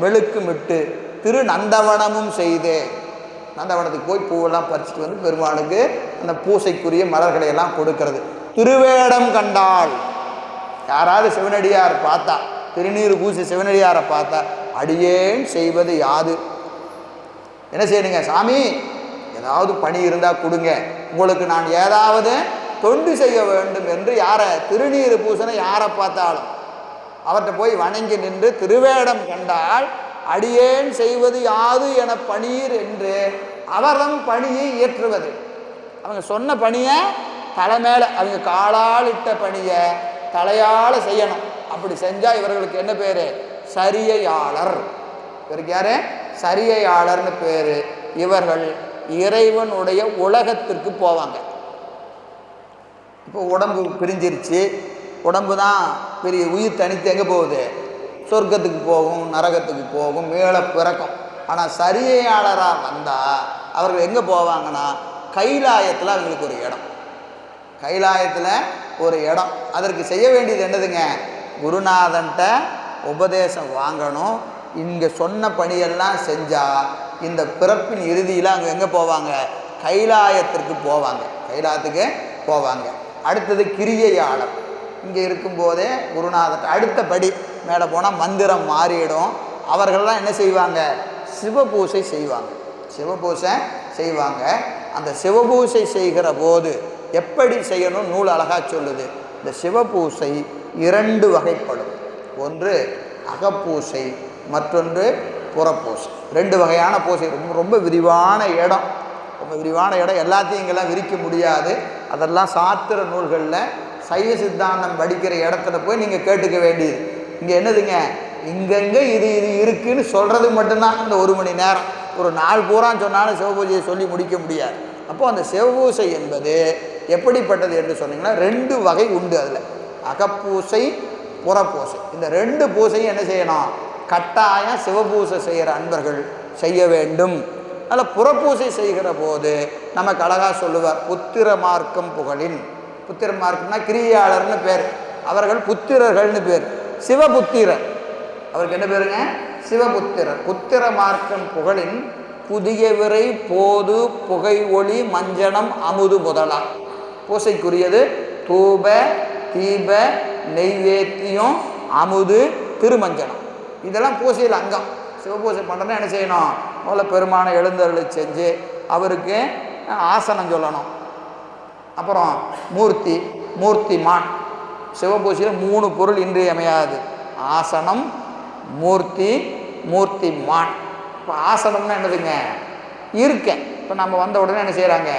மெழுக்கு மிட்டு திரு நந்தவனமும் செய்து, நந்தவனத்துக்கு போய் பூவெல்லாம் பறிச்சுட்டு வந்து பெருமாளுக்கு அந்த பூசைக்குரிய மலர்களை எல்லாம் கொடுக்கறது. திருவேடம் கண்டால், யாராவது சிவனடியார் பார்த்தா, திருநீர் பூசி சிவனடியாரை பார்த்தா, அடியேன் செய்வது யாது? என்ன செய்யணுங்க? சாமி, ஏதாவது பணி இருந்தால் கொடுங்க, உங்களுக்கு நான் ஏதாவது தொண்டு செய்ய வேண்டும் என்று யாரை? திருநீர் பூசனை யாரை பார்த்தாலும் அவர்கிட்ட போய் வணங்கி நின்று திருவேடம் கண்டால் அடியேன் செய்வது யாது என பணீர் என்று அவரம் பணியை இயற்றுவது. அவங்க சொன்ன பணியை தலைமையில, அவங்க காலால் இட்ட பணியை தலையால் செய்யணும். அப்படி செஞ்சால் இவர்களுக்கு என்ன பேர்? சரியையாளர். இவருக்கு யாரு? சரியையாளர்னு பேர். இவர்கள் இறைவனுடைய உலகத்திற்கு போவாங்க. இப்போ உடம்பு பிரிஞ்சிருச்சு, உடம்பு தான் பெரிய உயிர் தனித்து எங்கே போகுது? சொர்க்கத்துக்கு போகும், நரகத்துக்கு போகும், மேலே பிறக்கும். ஆனால் சரியையாளராக வந்தால் அவர்கள் எங்கே போவாங்கன்னா, கைலாயத்தில் அவங்களுக்கு ஒரு இடம், கைலாயத்தில் ஒரு இடம். அதற்கு செய்ய வேண்டியது என்னதுங்க? குருநாதன்கிட்ட உபதேசம் வாங்கணும். இங்கே சொன்ன பணியெல்லாம் செஞ்சால் இந்த பிறப்பின் இறுதியில் அங்கே எங்கே போவாங்க? கைலாயத்திற்கு போவாங்க, கைலாயத்துக்கு போவாங்க. அடுத்தது கிரியையாளர். இங்கே இருக்கும்போதே குருநாதன் அடுத்த படி மேலே போனால் மந்திரம் மாறிடும். அவர்கள்லாம் என்ன செய்வாங்க? சிவபூசை செய்வாங்க, சிவபூசை செய்வாங்க. அந்த சிவபூசை செய்கிற போது எப்படி செய்யணும் நூல் அழகாக சொல்லுது. இந்த சிவபூசை 2 வகைப்படும். ஒன்று அகப்பூசை, மற்றொன்று புறப்பூசை. 2 வகையான பூசை. ரொம்ப விரிவான இடம், ரொம்ப விரிவான இடம். எல்லாத்தையும் இங்கெல்லாம் விரிக்க முடியாது. அதெல்லாம் சாத்திர நூல்களில் சைவ சித்தாந்தம் படிக்கிற இடத்துல போய் நீங்கள் கேட்டுக்க வேண்டியது. இங்கே என்னதுங்க? இங்கங்கே இது இது இருக்குதுன்னு சொல்கிறது மட்டும்தான் இந்த 1 மணி நேரம். ஒரு நாள் பூரா சொன்னாலும் சிவபூஜையை சொல்லி முடிக்க முடியாது. அப்போது அந்த சிவபூசை என்பது எப்படிப்பட்டது என்று சொன்னீங்கன்னா 2 வகை உண்டு. அதில் அகப்பூசை, புறப்பூசை. இந்த 2 பூசையும் என்ன செய்யணும்? கட்டாயம் சிவபூசை செய்கிற அன்பர்கள் செய்ய வேண்டும். அதில் புறப்பூசை செய்கிற போது நமக்கு அழகாக சொல்லுவார், புத்திர மார்க்கம் புகழின். புத்திர மார்க்கம்னா கிரியாளர்னு பேர், அவர்கள் புத்திரர்கள்னு பேர். சிவபுத்திரர், அவருக்கு என்ன பேருங்க? சிவபுத்திரர். புத்திர மார்க்கம் புகழின் புதிய விரை போது புகை ஒளி மஞ்சனம் அமுது முதலா. பூசைக்குரியது தூப தீப நெய்வேத்தியம் அமுது திருமஞ்சனம். இதெல்லாம் பூசையில் அங்கம். சிவபூசை பண்ணுறதுனா என்ன செய்யணும்? முதல்ல பெருமான எழுந்தருளை செஞ்சு அவருக்கு ஆசனம் சொல்லணும். அப்புறம் மூர்த்தி, மூர்த்திமான். சிவபூசையில் 3 பொருள் இன்றியமையாது: ஆசனம், மூர்த்தி, மூர்த்திமான். இப்போ ஆசனம்னா என்னதுங்க? இருக்கேன். இப்போ நம்ம வந்த உடனே என்ன செய்கிறாங்க?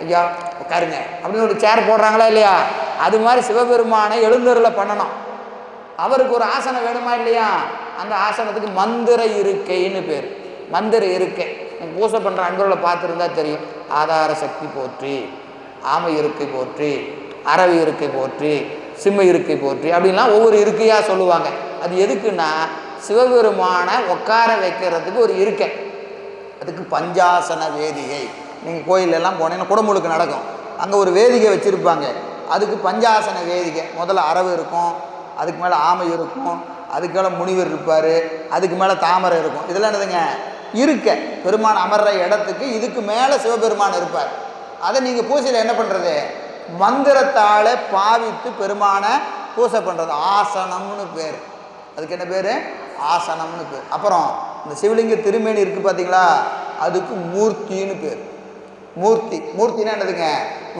ஐயா உட்காருங்க அப்படின்னு ஒரு சேர் போடுறாங்களா இல்லையா? அது மாதிரி சிவபெருமானை எழுந்தருளை பண்ணணும். அவருக்கு ஒரு ஆசனம் வேணுமா இல்லையா? அந்த ஆசனத்துக்கு மந்திர இருக்கைன்னு பேர். மந்திர இருக்கை நீங்கள் பூசை பண்ணுற அன்பர்களை பார்த்துருந்தா தெரியும். ஆதார சக்தி போற்றி, ஆமை இருக்கை போற்றி, அரவி இருக்கை போற்றி, சிம்ம இருக்கை போற்றி அப்படின்லாம் ஒவ்வொரு இருக்கையாக சொல்லுவாங்க. அது எதுக்குன்னா சிவபெருமானை உட்கார வைக்கிறதுக்கு ஒரு இருக்கை. அதுக்கு பஞ்சாசன வேதிகை. நீங்கள் கோயிலெல்லாம் போனீங்கன்னா குடமுழுக்கு நடக்கும், அங்கே ஒரு வேதிகை வச்சுருப்பாங்க. அதுக்கு பஞ்சாசன வேதிகை. முதல்ல அரவு இருக்கும், அதுக்கு மேலே ஆமை இருக்கும், அதுக்கு மேலே முனிவர் இருப்பார், அதுக்கு மேலே தாமரை இருக்கும். இதெல்லாம் என்னதுங்க? இருக்க. பெருமான் அமர்ற இடத்துக்கு இதுக்கு மேலே சிவபெருமான் இருப்பார். அதை நீங்கள் பூசையில் என்ன பண்ணுறது? மந்திரத்தால் பாவித்து பெருமானை பூசை பண்ணுறது. ஆசனம்னு பேர். அதுக்கு என்ன பேர்? ஆசனம்னு பேர். அப்புறம் இந்த சிவலிங்க திருமேனி இருக்குது பார்த்தீங்களா, அதுக்கு மூர்த்தின்னு பேர். மூர்த்தி. மூர்த்தினா என்னதுங்க?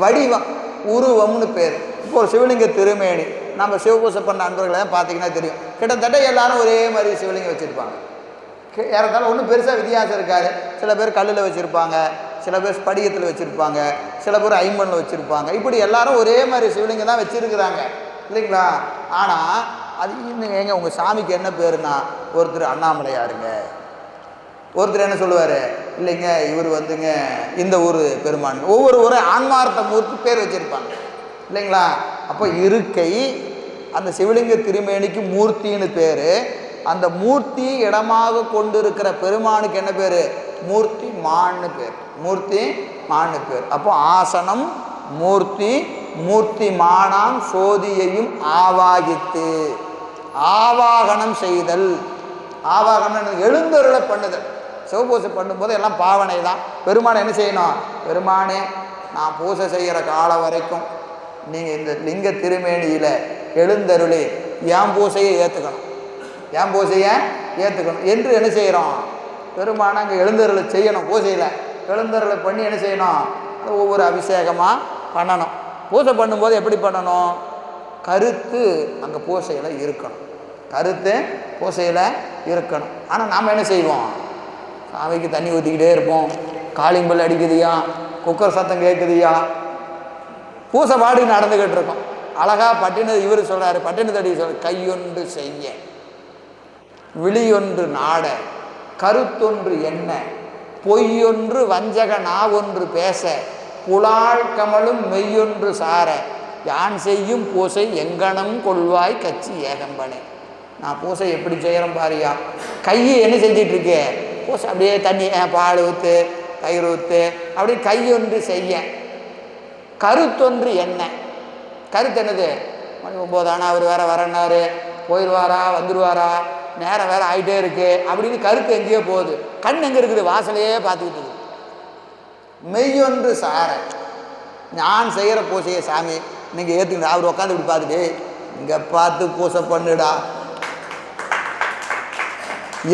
வடிவம், உருவம்னு பேர். இப்போ ஒரு சிவலிங்க திருமேனி நம்ம சிவபூசை பண்ண அன்பர்களை பார்த்தீங்கன்னா தெரியும். கிட்டத்தட்ட எல்லாரும் ஒரே மாதிரி சிவலிங்கம் வச்சுருப்பாங்க. ஏறத்தாலும் ஒன்றும் பெருசாக வித்தியாசம் இருக்காது. சில பேர் கல்லில் வச்சுருப்பாங்க, சில பேர் படிகத்தில் வச்சுருப்பாங்க, சில பேர் ஐம்பனில் வச்சுருப்பாங்க. இப்படி எல்லாரும் ஒரே மாதிரி சிவலிங்கம் தான் வச்சுருக்குறாங்க இல்லைங்களா? ஆனால் அது இன்னும் ஏங்க உங்கள் சாமிக்கு என்ன பேருன்னா, ஒருத்தர் அண்ணாமலையாருங்க, ஒருத்தர் என்ன சொல்லுவார், இல்லைங்க இவர் வந்துங்க இந்த ஊர் பெருமான். ஒவ்வொரு ஊரை ஆன்மார்த்த மூர்த்தி பேர் வச்சுருப்பாங்க இல்லைங்களா? அப்போ இருக்கை அந்த சிவலிங்க திருமேனிக்கு மூர்த்தின்னு பேர். அந்த மூர்த்தி இடமாக கொண்டு இருக்கிற பெருமானுக்கு என்ன பேர்? மூர்த்தி மான்னு பேர். மூர்த்தி மான்னு பேர். அப்போ ஆசனம் மூர்த்தி, மூர்த்தி மானாம் சோதியையும் ஆவாகித்து. ஆவாகனம் செய்தல். ஆவாகனம் எழுந்தருளை பண்ணுதல். சிவபூசை பண்ணும்போது எல்லாம் பாவனை தான். பெருமானை என்ன செய்யணும்? பெருமானே நான் பூசை செய்கிற காலம் வரைக்கும் நீங்கள் இந்த லிங்க திருமேனியில் எழுந்தருளி என் பூசையை ஏற்றுக்கணும், என் பூசையை ஏற்றுக்கணும் என்று என்ன செய்கிறோம்? பெருமானை அங்கே எழுந்தருளை செய்யணும். பூசையில் எழுந்தருளை பண்ணி என்ன செய்யணும்? ஒவ்வொரு அபிஷேகமாக பண்ணணும். பூசை பண்ணும்போது எப்படி பண்ணணும்? கருத்து அங்கே பூசையில் இருக்கணும். கருத்து பூசையில் இருக்கணும். ஆனால் நாம் என்ன செய்வோம்? சாமிக்கு தண்ணி ஊற்றிக்கிட்டே இருப்போம். காளிம்பல் அடிக்குதுயா, குக்கர் சத்தம் கேட்குதுயா, பூசை பாடி நடந்துக்கிட்டு இருக்கோம். அழகா பட்டின இவர் சொல்கிறாரு, பட்டினத்தடி சொல்ற, கையொன்று செய்ய, விழியொன்று நாட, கருத்தொன்று என்ன, பொய்யொன்று வஞ்சக நாவொன்று பேச, புலால் கமலும் மெய்யொன்று சார, யான் செய்யும் பூசை எங்கனம் கொள்வாய் கச்சி ஏகம்பனே. நான் பூசை எப்படி செய்கிறேன் பாரியா. கையை என்ன செஞ்சிட்ருக்கு? பூசை அப்படியே தண்ணி பால் ஊற்று, தயிர் ஊற்று, அப்படி கையொன்று செய்ய. கருத்தொன்று என்ன? கருத்து என்னது? மணி 9 ஆனால் அவர் வேற வரன்னாரு, போயிடுவாரா வந்துடுவாரா, நேரம் வேற ஆகிட்டே இருக்கு அப்படின்னு கருத்து எங்கேயோ போகுது. கண் எங்கே இருக்குது? வாசலையே பார்த்துக்கிட்டு இருக்குது. மெய்யொன்று சார, நான் செய்கிற பூசையை சாமி நீங்கள் ஏற்றுக்கிட்ட. அவர் உட்காந்து இப்படி பார்த்துட்டு, இங்கே பார்த்து பூசை பண்ணுடா,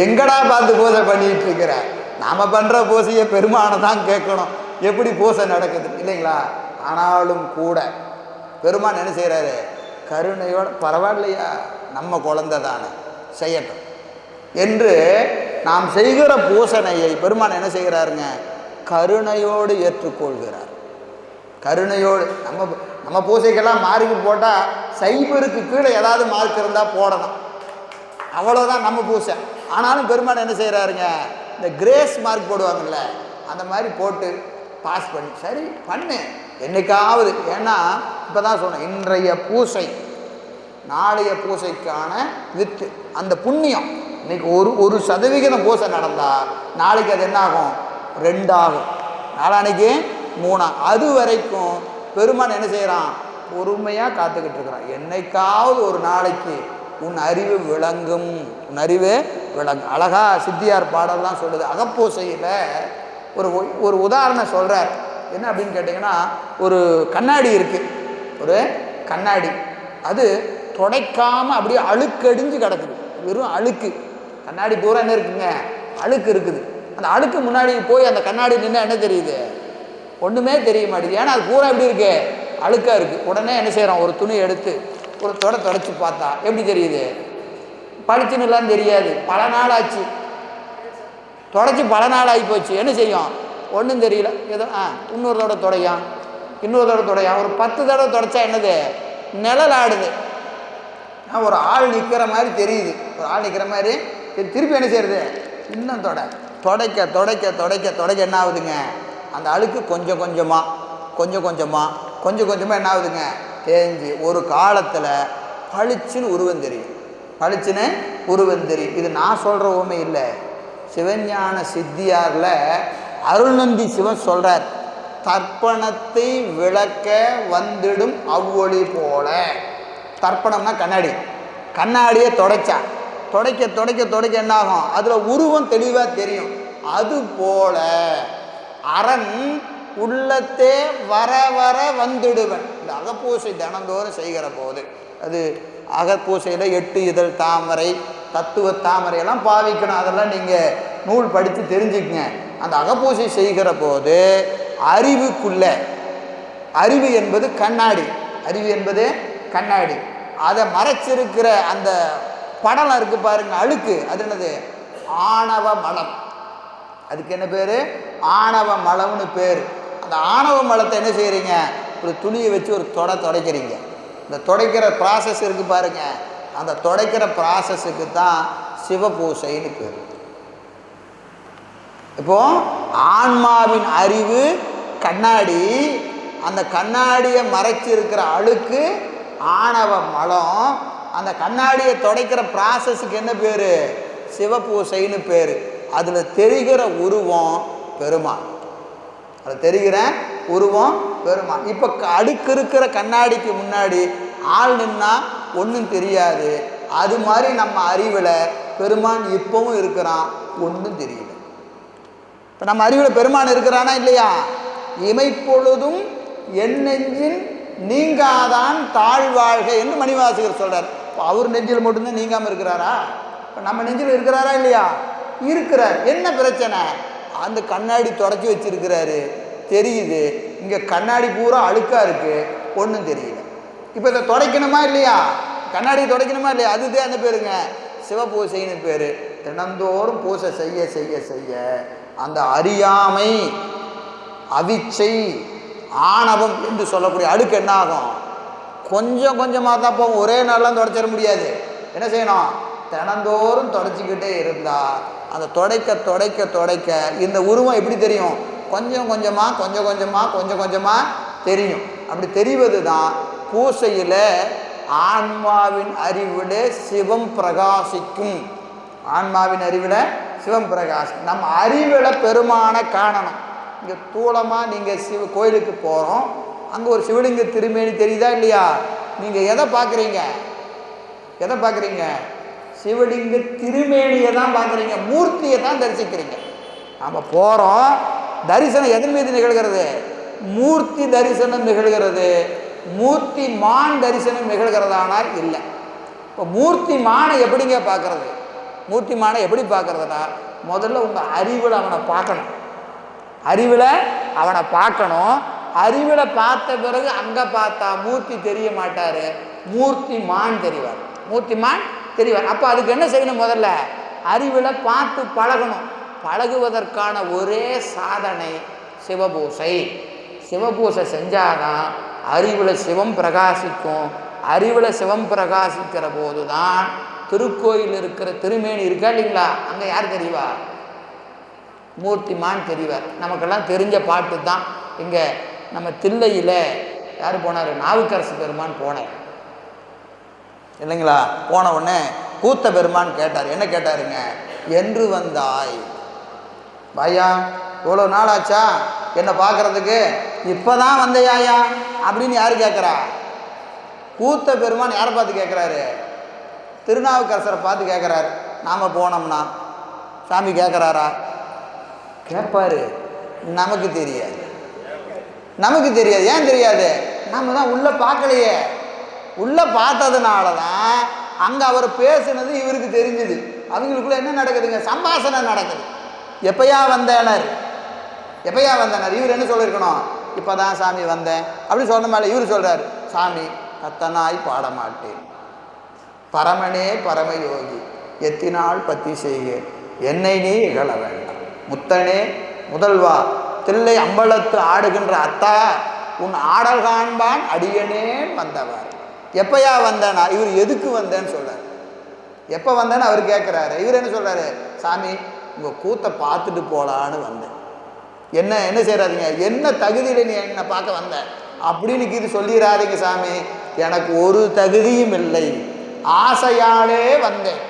எங்கடா பார்த்து பூசை பண்ணிட்டு இருக்கிற? நாம் பண்ணுற பூசையை பெருமானை தான் கேட்கணும், எப்படி பூசை நடக்குது இல்லைங்களா? ஆனாலும் கூட பெருமான் என்ன செய்கிறாரு? கருணையோட, பரவாயில்லையா நம்ம குழந்தை தானே செய்யட்டும் என்று நாம் செய்கிற பூசனையை பெருமான் என்ன செய்கிறாருங்க? கருணையோடு ஏற்றுக்கொள்கிறார். கருணையோடு. நம்ம பூசைக்கெல்லாம் மார்க்கு போட்டால் சைபருக்கு கீழே ஏதாவது மார்க் இருந்தால் போடணும், அவ்வளோதான் நம்ம பூசை. ஆனாலும் பெருமான் என்ன செய்கிறாருங்க? இந்த கிரேஸ் மார்க் போடுவாங்கல்ல, அந்த மாதிரி போட்டு பாஸ் பண்ணி சரி பண்ணு என்னைக்காவது. ஏன்னா இப்போ தான் சொன்னேன், இன்றைய பூசை நாளைய பூசைக்கான வித்து. அந்த புண்ணியம் இன்னைக்கு 1% பூசை நடந்தால் நாளைக்கு அது என்ன ஆகும்? 2 ஆகும், நாளானைக்கு 3. அது வரைக்கும் பெருமான் என்ன செய்கிறான்? பொறுமையாக காத்துக்கிட்டு இருக்கிறான். என்னைக்காவது ஒரு நாளைக்கு உன் அறிவு விளங்கும், உன் அறிவு விளங்கும். அழகா சித்தியார் பாடல்லாம் சொல்லுது. அகப்பூசையில் ஒரு உதாரணம் சொல்கிறார். என்ன அப்படின்னு கேட்டிங்கன்னா, ஒரு கண்ணாடி இருக்குது, ஒரு கண்ணாடி, அது துடைக்காமல் அப்படியே அழுக்கடிஞ்சு கிடக்குது. வெறும் அழுக்கு. கண்ணாடி பூரா என்ன இருக்குங்க? அழுக்கு இருக்குது. அந்த அழுக்கு முன்னாடி போய் அந்த கண்ணாடி நின்று என்ன தெரியுது? ஒன்றுமே தெரிய மாட்டேங்குது. ஏன்னா அது பூரா எப்படி இருக்கு? அழுக்காக இருக்குது. உடனே என்ன செய்கிறோம்? ஒரு துணி எடுத்து ஒரு தொடச்சி பார்த்தா எப்படி தெரியுது? பளிச்சுன்னுலாம் தெரியாது. பல நாள் ஆச்சு, தொடச்சி பல நாள் ஆகி போச்சு. என்ன செய்யும்? ஒன்றும் தெரியல. ஏதோ இன்னொரு தடவை துடையான், இன்னொரு தடவை துடையான். ஒரு 10 தடவை துடைச்சா என்னது? நிழல் ஆடுது. ஒரு ஆள் நிற்கிற மாதிரி தெரியுது, ஒரு ஆள் நிற்கிற மாதிரி திருப்பி என்ன செய்யறது, இன்னும் துடைக்க துடைக்க துடைக்க துடைக்க என்ன ஆகுதுங்க, அந்த அழுக்கு கொஞ்சம் கொஞ்சமாக என்ன ஆகுதுங்க, தேஞ்சு ஒரு காலத்தில் பளிச்சுன்னு உருவம் தெரியும். பளிச்சுன்னு உருவம் தெரியும். இது நான் சொல்கிற உண்மை இல்லை, சிவஞான சித்தியாரில் அருள்நந்தி சிவன் சொல்கிறார், தர்ப்பணத்தை விளக்க வந்திடும் அவ்வொளி போல. தர்ப்பணம்னா கண்ணாடி, கண்ணாடியை துடைக்க துடைக்க என்ன ஆகும், அதில் உருவம் தெளிவாக தெரியும். அது போல அரண் உள்ளத்தே வர வர வந்துடுவன். இந்த அகப்பூசை தினந்தோறும் செய்கிற போது, அது அகப்பூசையில் 8 இதழ் தாமரை, தத்துவ தாமரையெல்லாம் பாவிக்கணும். அதெல்லாம் நீங்கள் நூல் படித்து தெரிஞ்சுக்குங்க. அந்த அகப்பூசை செய்கிற போது அறிவுக்குள்ள, அறிவு என்பது கண்ணாடி, அறிவு என்பது கண்ணாடி, அதை மறைச்சிருக்கிற அந்த படலம் இருக்கு பாருங்க, அழுக்கு, அது என்னது, ஆணவ மலம். அதுக்கு என்ன பேர், ஆணவ மலம்னு பேர். அந்த ஆணவ மலத்தை என்ன செய்கிறீங்க, ஒரு துணியை வச்சு ஒரு துடைக்கிறீங்க. இந்த துடைக்கிற ப்ராசஸ் இருக்கு பாருங்க, அந்த துடைக்கிற ப்ராசஸுக்கு தான் சிவபூசைன்னு பேர். இப்போ ஆன்மாவின் அறிவு கண்ணாடி, அந்த கண்ணாடியை மறைச்சிருக்கிற அழுக்கு ஆணவ மலம். அந்த கண்ணாடியை துடைக்கிற ப்ராசஸுக்கு என்ன பேர், சிவபூசைன்னு பேர். அதில் தெரிகிற உருவம் பெருமான், அதில் தெரிகிற உருவம் பெருமான். இப்போ அடுக்கு இருக்கிற கண்ணாடிக்கு முன்னாடி ஆள் நின்னா ஒன்றும் தெரியாது. அது மாதிரி நம்ம அறிவில் பெருமான் இப்பவும் இருக்கிறான், ஒன்றும் தெரியல. இப்போ நம்ம அறிவில் பெருமான் இருக்கிறானா இல்லையா, இமைப்பொழுதும் என் நெஞ்சின் நீங்காதான் தாழ்வாழ்க என்று மணிவாசகர் சொல்கிறார். இப்போ அவர் நெஞ்சில் மட்டும்தான் நீங்காமல் இருக்கிறாரா, இப்போ நம்ம நெஞ்சில் இருக்கிறாரா இல்லையா, இருக்கிறார். என்ன பிரச்சனை, அந்த கண்ணாடி தொடச்சி வச்சிருக்கிறாரு, தெரியுது. இங்கே கண்ணாடி பூரா அழுக்காக இருக்குது, ஒன்றும் தெரியல. இப்போ இதை துடைக்கணுமா இல்லையா, கண்ணாடி துடைக்கணுமா இல்லையா, அதுதான் அந்த பேருங்க சிவபூசைன்னு பேர். தினந்தோறும் பூசை செய்ய செய்ய செய்ய அந்த அறியாமை, அவிச்சை, ஆணவம் என்று சொல்லக்கூடிய அழுக்கு என்ன ஆகும், கொஞ்சம் கொஞ்சமாக தான் போகும். ஒரே நாளெலாம் துடைச்சிட முடியாது. என்ன செய்யணும், தினந்தோறும் துடைச்சிக்கிட்டே இருந்தால் அந்த துடைக்க துடைக்க துடைக்க இந்த உருவம் எப்படி தெரியும், கொஞ்சம் கொஞ்சமாக தெரியும். அப்படி தெரிவது தான் பூசையில் ஆன்மாவின் அறிவில் சிவம் பிரகாசிக்கும். ஆன்மாவின் அறிவில் சிவம் பிரகாசிக்கும். நம்ம அறிவில் பெருமானை காணணும். இங்கே தூளமாக நீங்கள் கோயிலுக்கு போகிறோம், அங்கே ஒரு சிவலிங்க திருமேனி தெரியுதா இல்லையா, நீங்கள் எதை பார்க்குறீங்க, சிவலிங்க திருமேனியை தான் பார்க்குறீங்க, மூர்த்தியை தான் தரிசிக்கிறீங்க. நம்ம போகிறோம், தரிசனம் எதன் மீது நிகழ்கிறது, மூர்த்தி தரிசனம் நிகழ்கிறது. மூர்த்தி மான் தரிசனம் நிகழ்கிறதானால் இல்லை. இப்போ மூர்த்தி மானை எப்படிங்க பார்க்கறது, மூர்த்தி மானை எப்படி பார்க்கறதுனா, முதல்ல உங்கள் அறிவில் அவனை பார்க்கணும், அறிவில் பார்த்த பிறகு அங்கே பார்த்தா மூர்த்தி தெரிய மாட்டார், மூர்த்தி மான் தெரிவார். அப்போ அதுக்கு என்ன செய்யணும், முதல்ல அறிவில் பார்த்து பழகணும். பழகுவதற்கான ஒரே சாதனை சிவபூசை செஞ்சாதான் அறிவில் சிவம் பிரகாசிக்கும். அறிவில் சிவம் பிரகாசிக்கிற போது தான் திருக்கோயில் இருக்கிற திருமேனி இருக்கா இல்லைங்களா, அங்கே யார் தெரிவா, மூர்த்திமான் தெரிவார். நமக்கெல்லாம் தெரிஞ்ச பாட்டு தான். இங்கே நம்ம தில்லையில் யார் போனார், நாவுக்கரசு பெருமான் போனார் இல்லைங்களா. போன உடனே கூத்த பெருமான் கேட்டார். என்ன கேட்டாருங்க, என்று வந்தாய் பாயா, இவ்வளோ நாள் ஆச்சா என்னை பார்க்குறதுக்கு, இப்போ தான் வந்தையாயா அப்படின்னு யார் கேட்குறா, கூத்த பெருமான் யாரை பார்த்து கேட்குறாரு, திருநாவுக்கரசரை பார்த்து கேட்குறாரு. நாம் போனோம்னா சாமி கேட்குறாரா, கேட்பாரு, நமக்கு தெரியாது. ஏன் தெரியாது, நம்ம தான் உள்ளே பார்க்கலையே. உள்ளே பார்த்ததுனால தான் அங்கே அவர் பேசுனது இவருக்கு தெரிஞ்சுது. அவங்களுக்குள்ள என்ன நடக்குதுங்க, சம்பாஷணை நடக்குது. எப்பயா வந்தனர், இவர் என்ன சொல்லியிருக்கணும், இப்போ தான் சாமி வந்தேன் அப்படின்னு சொன்ன மேலே இவர் சொல்கிறார், சாமி கத்தனாய் பாடமாட்டேன், பரமனே பரமயோகி எத்தினால் பத்தி செய்கேன், என்னை நீ இகழ வேண்டாம், முத்தனே முதல்வா தில்லை அம்பலத்து ஆடுகின்ற அத்தா உன் ஆடல் காண்பான் அடியனே வந்தவர். எப்பயா வந்தேன்னா இவர் எதுக்கு வந்தேன்னு சொல்றாரு. எப்போ வந்தேன்னு அவர் கேட்குறாரு. இவர் என்ன சொல்றாரு? சாமி உங்கள் கூத்தை பார்த்துட்டு போகலான்னு வந்தேன். என்ன செய்கிறாதீங்க, என்ன தகுதியில் நீ என்னை பார்க்க வந்த அப்படின்னு இது சொல்லிடாதீங்க சாமி, எனக்கு ஒரு தகுதியும் இல்லை, ஆசையாலே வந்தேன்,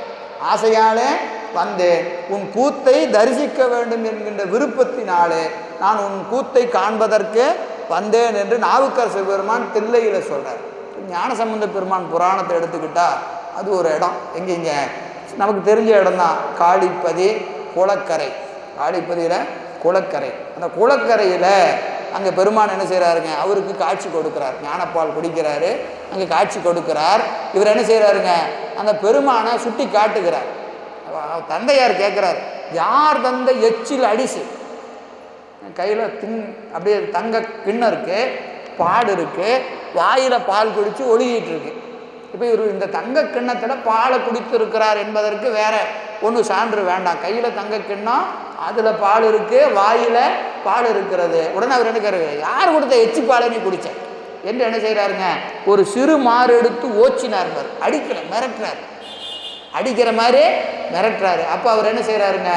ஆசையாலே வந்தேன், உன் கூத்தை தரிசிக்க வேண்டும் என்கின்ற விருப்பத்தினாலே நான் உன் கூத்தை காண்பதற்கு வந்தேன் என்று நாவுக்கரசு பெருமான் தில்லையில் சொல்கிறார். ஞானசம்பந்த பெருமான் புராணத்தை எடுத்துக்கிட்டா அது ஒரு இடம், எங்கேங்க நமக்கு தெரிஞ்ச இடம் தான், காளிப்பதி குளக்கரை. காளிப்பதியில் குளக்கரை, அந்த குளக்கரையில் அங்கே பெருமான் என்ன செய்கிறாருங்க, அவருக்கு காட்சி கொடுக்குறார். ஞானப்பால் குடிக்கிறாரு, அங்கே காட்சி கொடுக்குறார். இவர் என்ன செய்கிறாருங்க, அந்த பெருமானை சுட்டி காட்டுகிறார். தந்தையார் கேட்குறார், யார் தந்த எச்சில் அடிசு, கையில் அப்படியே தங்க கிண்ணம் இருக்குது, பாடு இருக்குது, வாயில் பால் குடித்து ஒழுகிட்டு இருக்கு. இப்போ இவர் இந்த தங்க கிண்ணத்தில் பாலை குடித்திருக்கிறார் என்பதற்கு வேற ஒன்றும் சான்று வேண்டாம். கையில் தங்க கிண்ணம், அதில் பால் இருக்குது, வாயில் பால் இருக்கிறது. உடனே அவர் என்ன கேட்குறாரு, யார் கொடுத்த எச்சி பாலை நீ குடித்த என்று என்ன செய்கிறாருங்க, ஒரு சிறு மாறு எடுத்து ஓச்சினார், அடிக்கல, மிரட்டுறாரு, அடிக்கிற மாதிரி மிரட்டுறாரு. அப்போ அவர் என்ன செய்கிறாருங்க,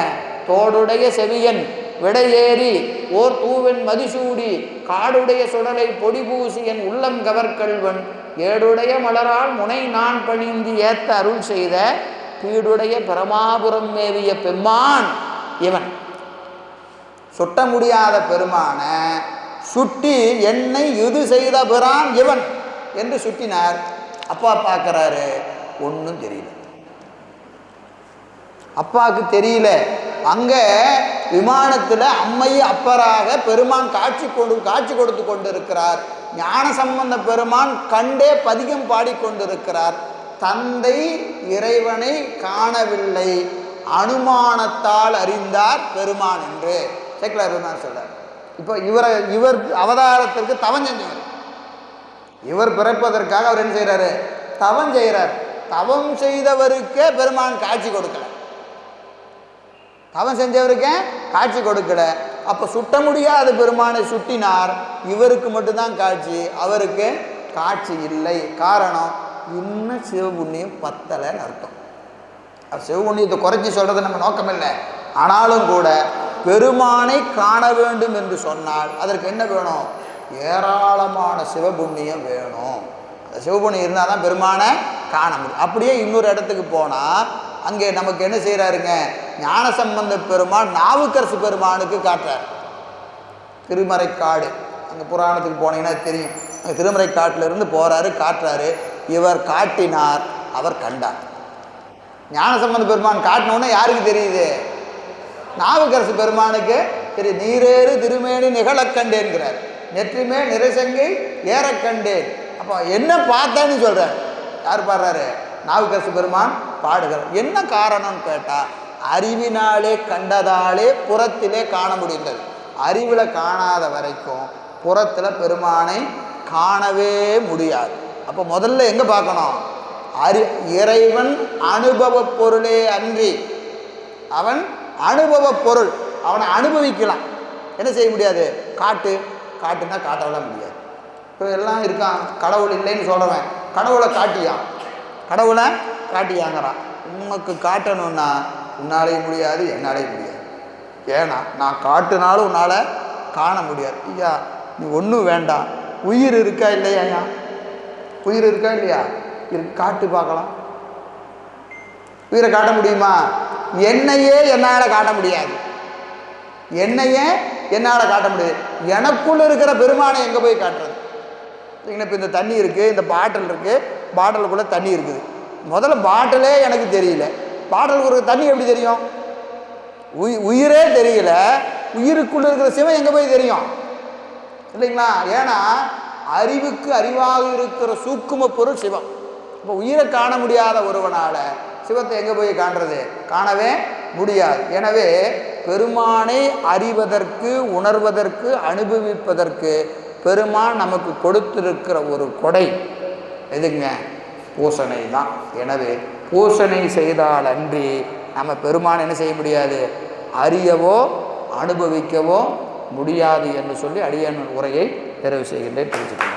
தோடுடைய செவியன் விடையேறி ஓர் தூவன் மதிசூடி காடுடைய சுடலை பொடி பூசி என் உள்ளம் கவர்கல்வன் ஏடுடைய மலரால் முனை நான் பணிந்து ஏத்த அருள் செய்த பீடுடைய பிரமாபுரம் மேவிய பெம்மான் இவன். சுட்ட முடியாத பெருமான சுட்டி என்னை இது செய்த பிரான் இவன் என்று சுட்டினார். அப்பா பார்க்குறாரு, ஒன்றும் தெரியல, அப்பாவுக்கு தெரியல. அங்கே விமானத்தில் அம்மை அப்பராக பெருமான் காட்சி கொடுத்து கொண்டிருக்கிறார். ஞானசம்பந்த பெருமான் கண்டே பதிகம் பாடிக்கொண்டிருக்கிறார். தந்தை இறைவனை காணவில்லை, அனுமானத்தால் அறிந்தார் பெருமான் என்று சேக்கிழார் பெருமான் சொல்றார். இப்போ இவர் அவதாரத்திற்கு தவம் செஞ்சவர், இவர் பிறப்பதற்காக அவர் என்ன செய்கிறாரு, தவம் செய்கிறார். தவம் செய்தவருக்கே பெருமான் காட்சி கொடுக்கல, தவம் செஞ்சவருக்கே காட்சி கொடுக்கல. அப்போ சுட்ட முடியாத பெருமானை சுட்டினார், இவருக்கு மட்டும்தான் காட்சி, அவருக்கு காட்சி இல்லை. காரணம், இன்னும் சிவபுண்ணியம் பத்தலைன்னு அர்த்தம். சிவபுண்ணியத்தை குறைச்சி சொல்கிறது நம்ம நோக்கம் இல்லை. ஆனாலும் கூட பெருமானை காண வேண்டும் என்று சொன்னால் அதற்கு என்ன வேணும், ஏராளமான சிவபுண்ணியம் வேணும். அந்த சிவபுண்ணியம் இருந்தால் தான் பெருமானை காண முடியும். அப்படியே இன்னொரு இடத்துக்கு போனால் அங்கே நமக்கு என்ன செய்கிறாருங்க, ஞானசம்பந்த பெருமான் நாவுக்கரசு பெருமானுக்கு காட்டுறார். திருமறைக்காடு, அங்கே புராணத்துக்கு போனீங்கன்னா தெரியும், அங்கே திருமறைக்காட்டிலிருந்து போகிறாரு, காட்டுறாரு. இவர் காட்டினார், அவர் கண்டார். ஞானசம்பந்த பெருமான் காட்டினோன்னே யாருக்கு தெரியுது, நாவுக்கரசு பெருமானுக்கு தெரியும். நீரேறு திருமேனி நிகழக்கண்டேன்கிறார், நெற்றிமே நிறைசங்கை ஏறக்கண்டேன். அப்போ என்ன பார்த்தேன்னு சொல்கிறார். யார் பாடுறாரு, நாவுக்கரசு பெருமான் பாடுகிறார். என்ன காரணம்னு கேட்டால், அறிவினாலே கண்டதாலே புறத்திலே காண முடிந்தது. அறிவில் காணாத வரைக்கும் புறத்தில் பெருமானை காணவே முடியாது. அப்போ முதல்ல எங்கே பார்க்கணும், இறைவன் அனுபவ பொருளே அன்றி, அவன் அனுபவ பொருள், அவனை அனுபவிக்கலாம், என்ன செய்ய முடியாது, காட்டுனா காட்டவெல்லாம் முடியாது. இப்போ எல்லாம் இருக்கான், கடவுள் இல்லைன்னு சொல்கிறவன் கடவுளை காட்டியாங்கிறான். உனக்கு காட்டணும்னா உன்னாலேயும் முடியாது, என்னாலேயும் முடியாது. ஏன்னா நான் காட்டுனாலும் உன்னால் காண முடியாது. ஐயா நீ ஒன்றும் வேண்டாம், உயிர் இருக்கா இல்லையா, ஐயா உயிர் இருக்கா இல்லையா, காட்டு பார்க்கலாம். உயிரை காட்ட முடியுமா, என்னையே என்னால் காட்ட முடியாது, என்னையே என்னால் காட்ட முடியாது. எனக்குள்ள இருக்கிற பெருமானை எங்கே போய் காட்டுறது. இப்போ இந்த தண்ணி இருக்குது, இந்த பாட்டில் இருக்குது, பாட்டிலுக்குள்ளே தண்ணி இருக்குது. முதல்ல பாட்டிலே எனக்கு தெரியல, பாட்டிலுக்கு தண்ணி எப்படி தெரியும், உயிரே தெரியல, உயிருக்குள்ளே இருக்கிற சிவம் எங்கே போய் தெரியும் இல்லைங்களா. ஏன்னா அறிவுக்கு அறிவாக இருக்கிற சூக்கும பொருள் சிவம். இப்போ உயிரை காண முடியாத ஒருவனால் சிவத்தை எங்கே போய் காண்றது, காணவே முடியாது. எனவே பெருமானை அறிவதற்கு, உணர்வதற்கு, அனுபவிப்பதற்கு பெருமான் நமக்கு கொடுத்திருக்கிற ஒரு கொடை எதுங்க, பூசனை தான். எனவே பூசனை செய்தால் அன்றி நம்ம பெருமான் என்ன செய்ய முடியாது, அறியவோ அனுபவிக்கவோ முடியாது என்று சொல்லி அடியேன் உரையை நிறைவு செய்கின்றேன். தெரிஞ்சுக்கணும்.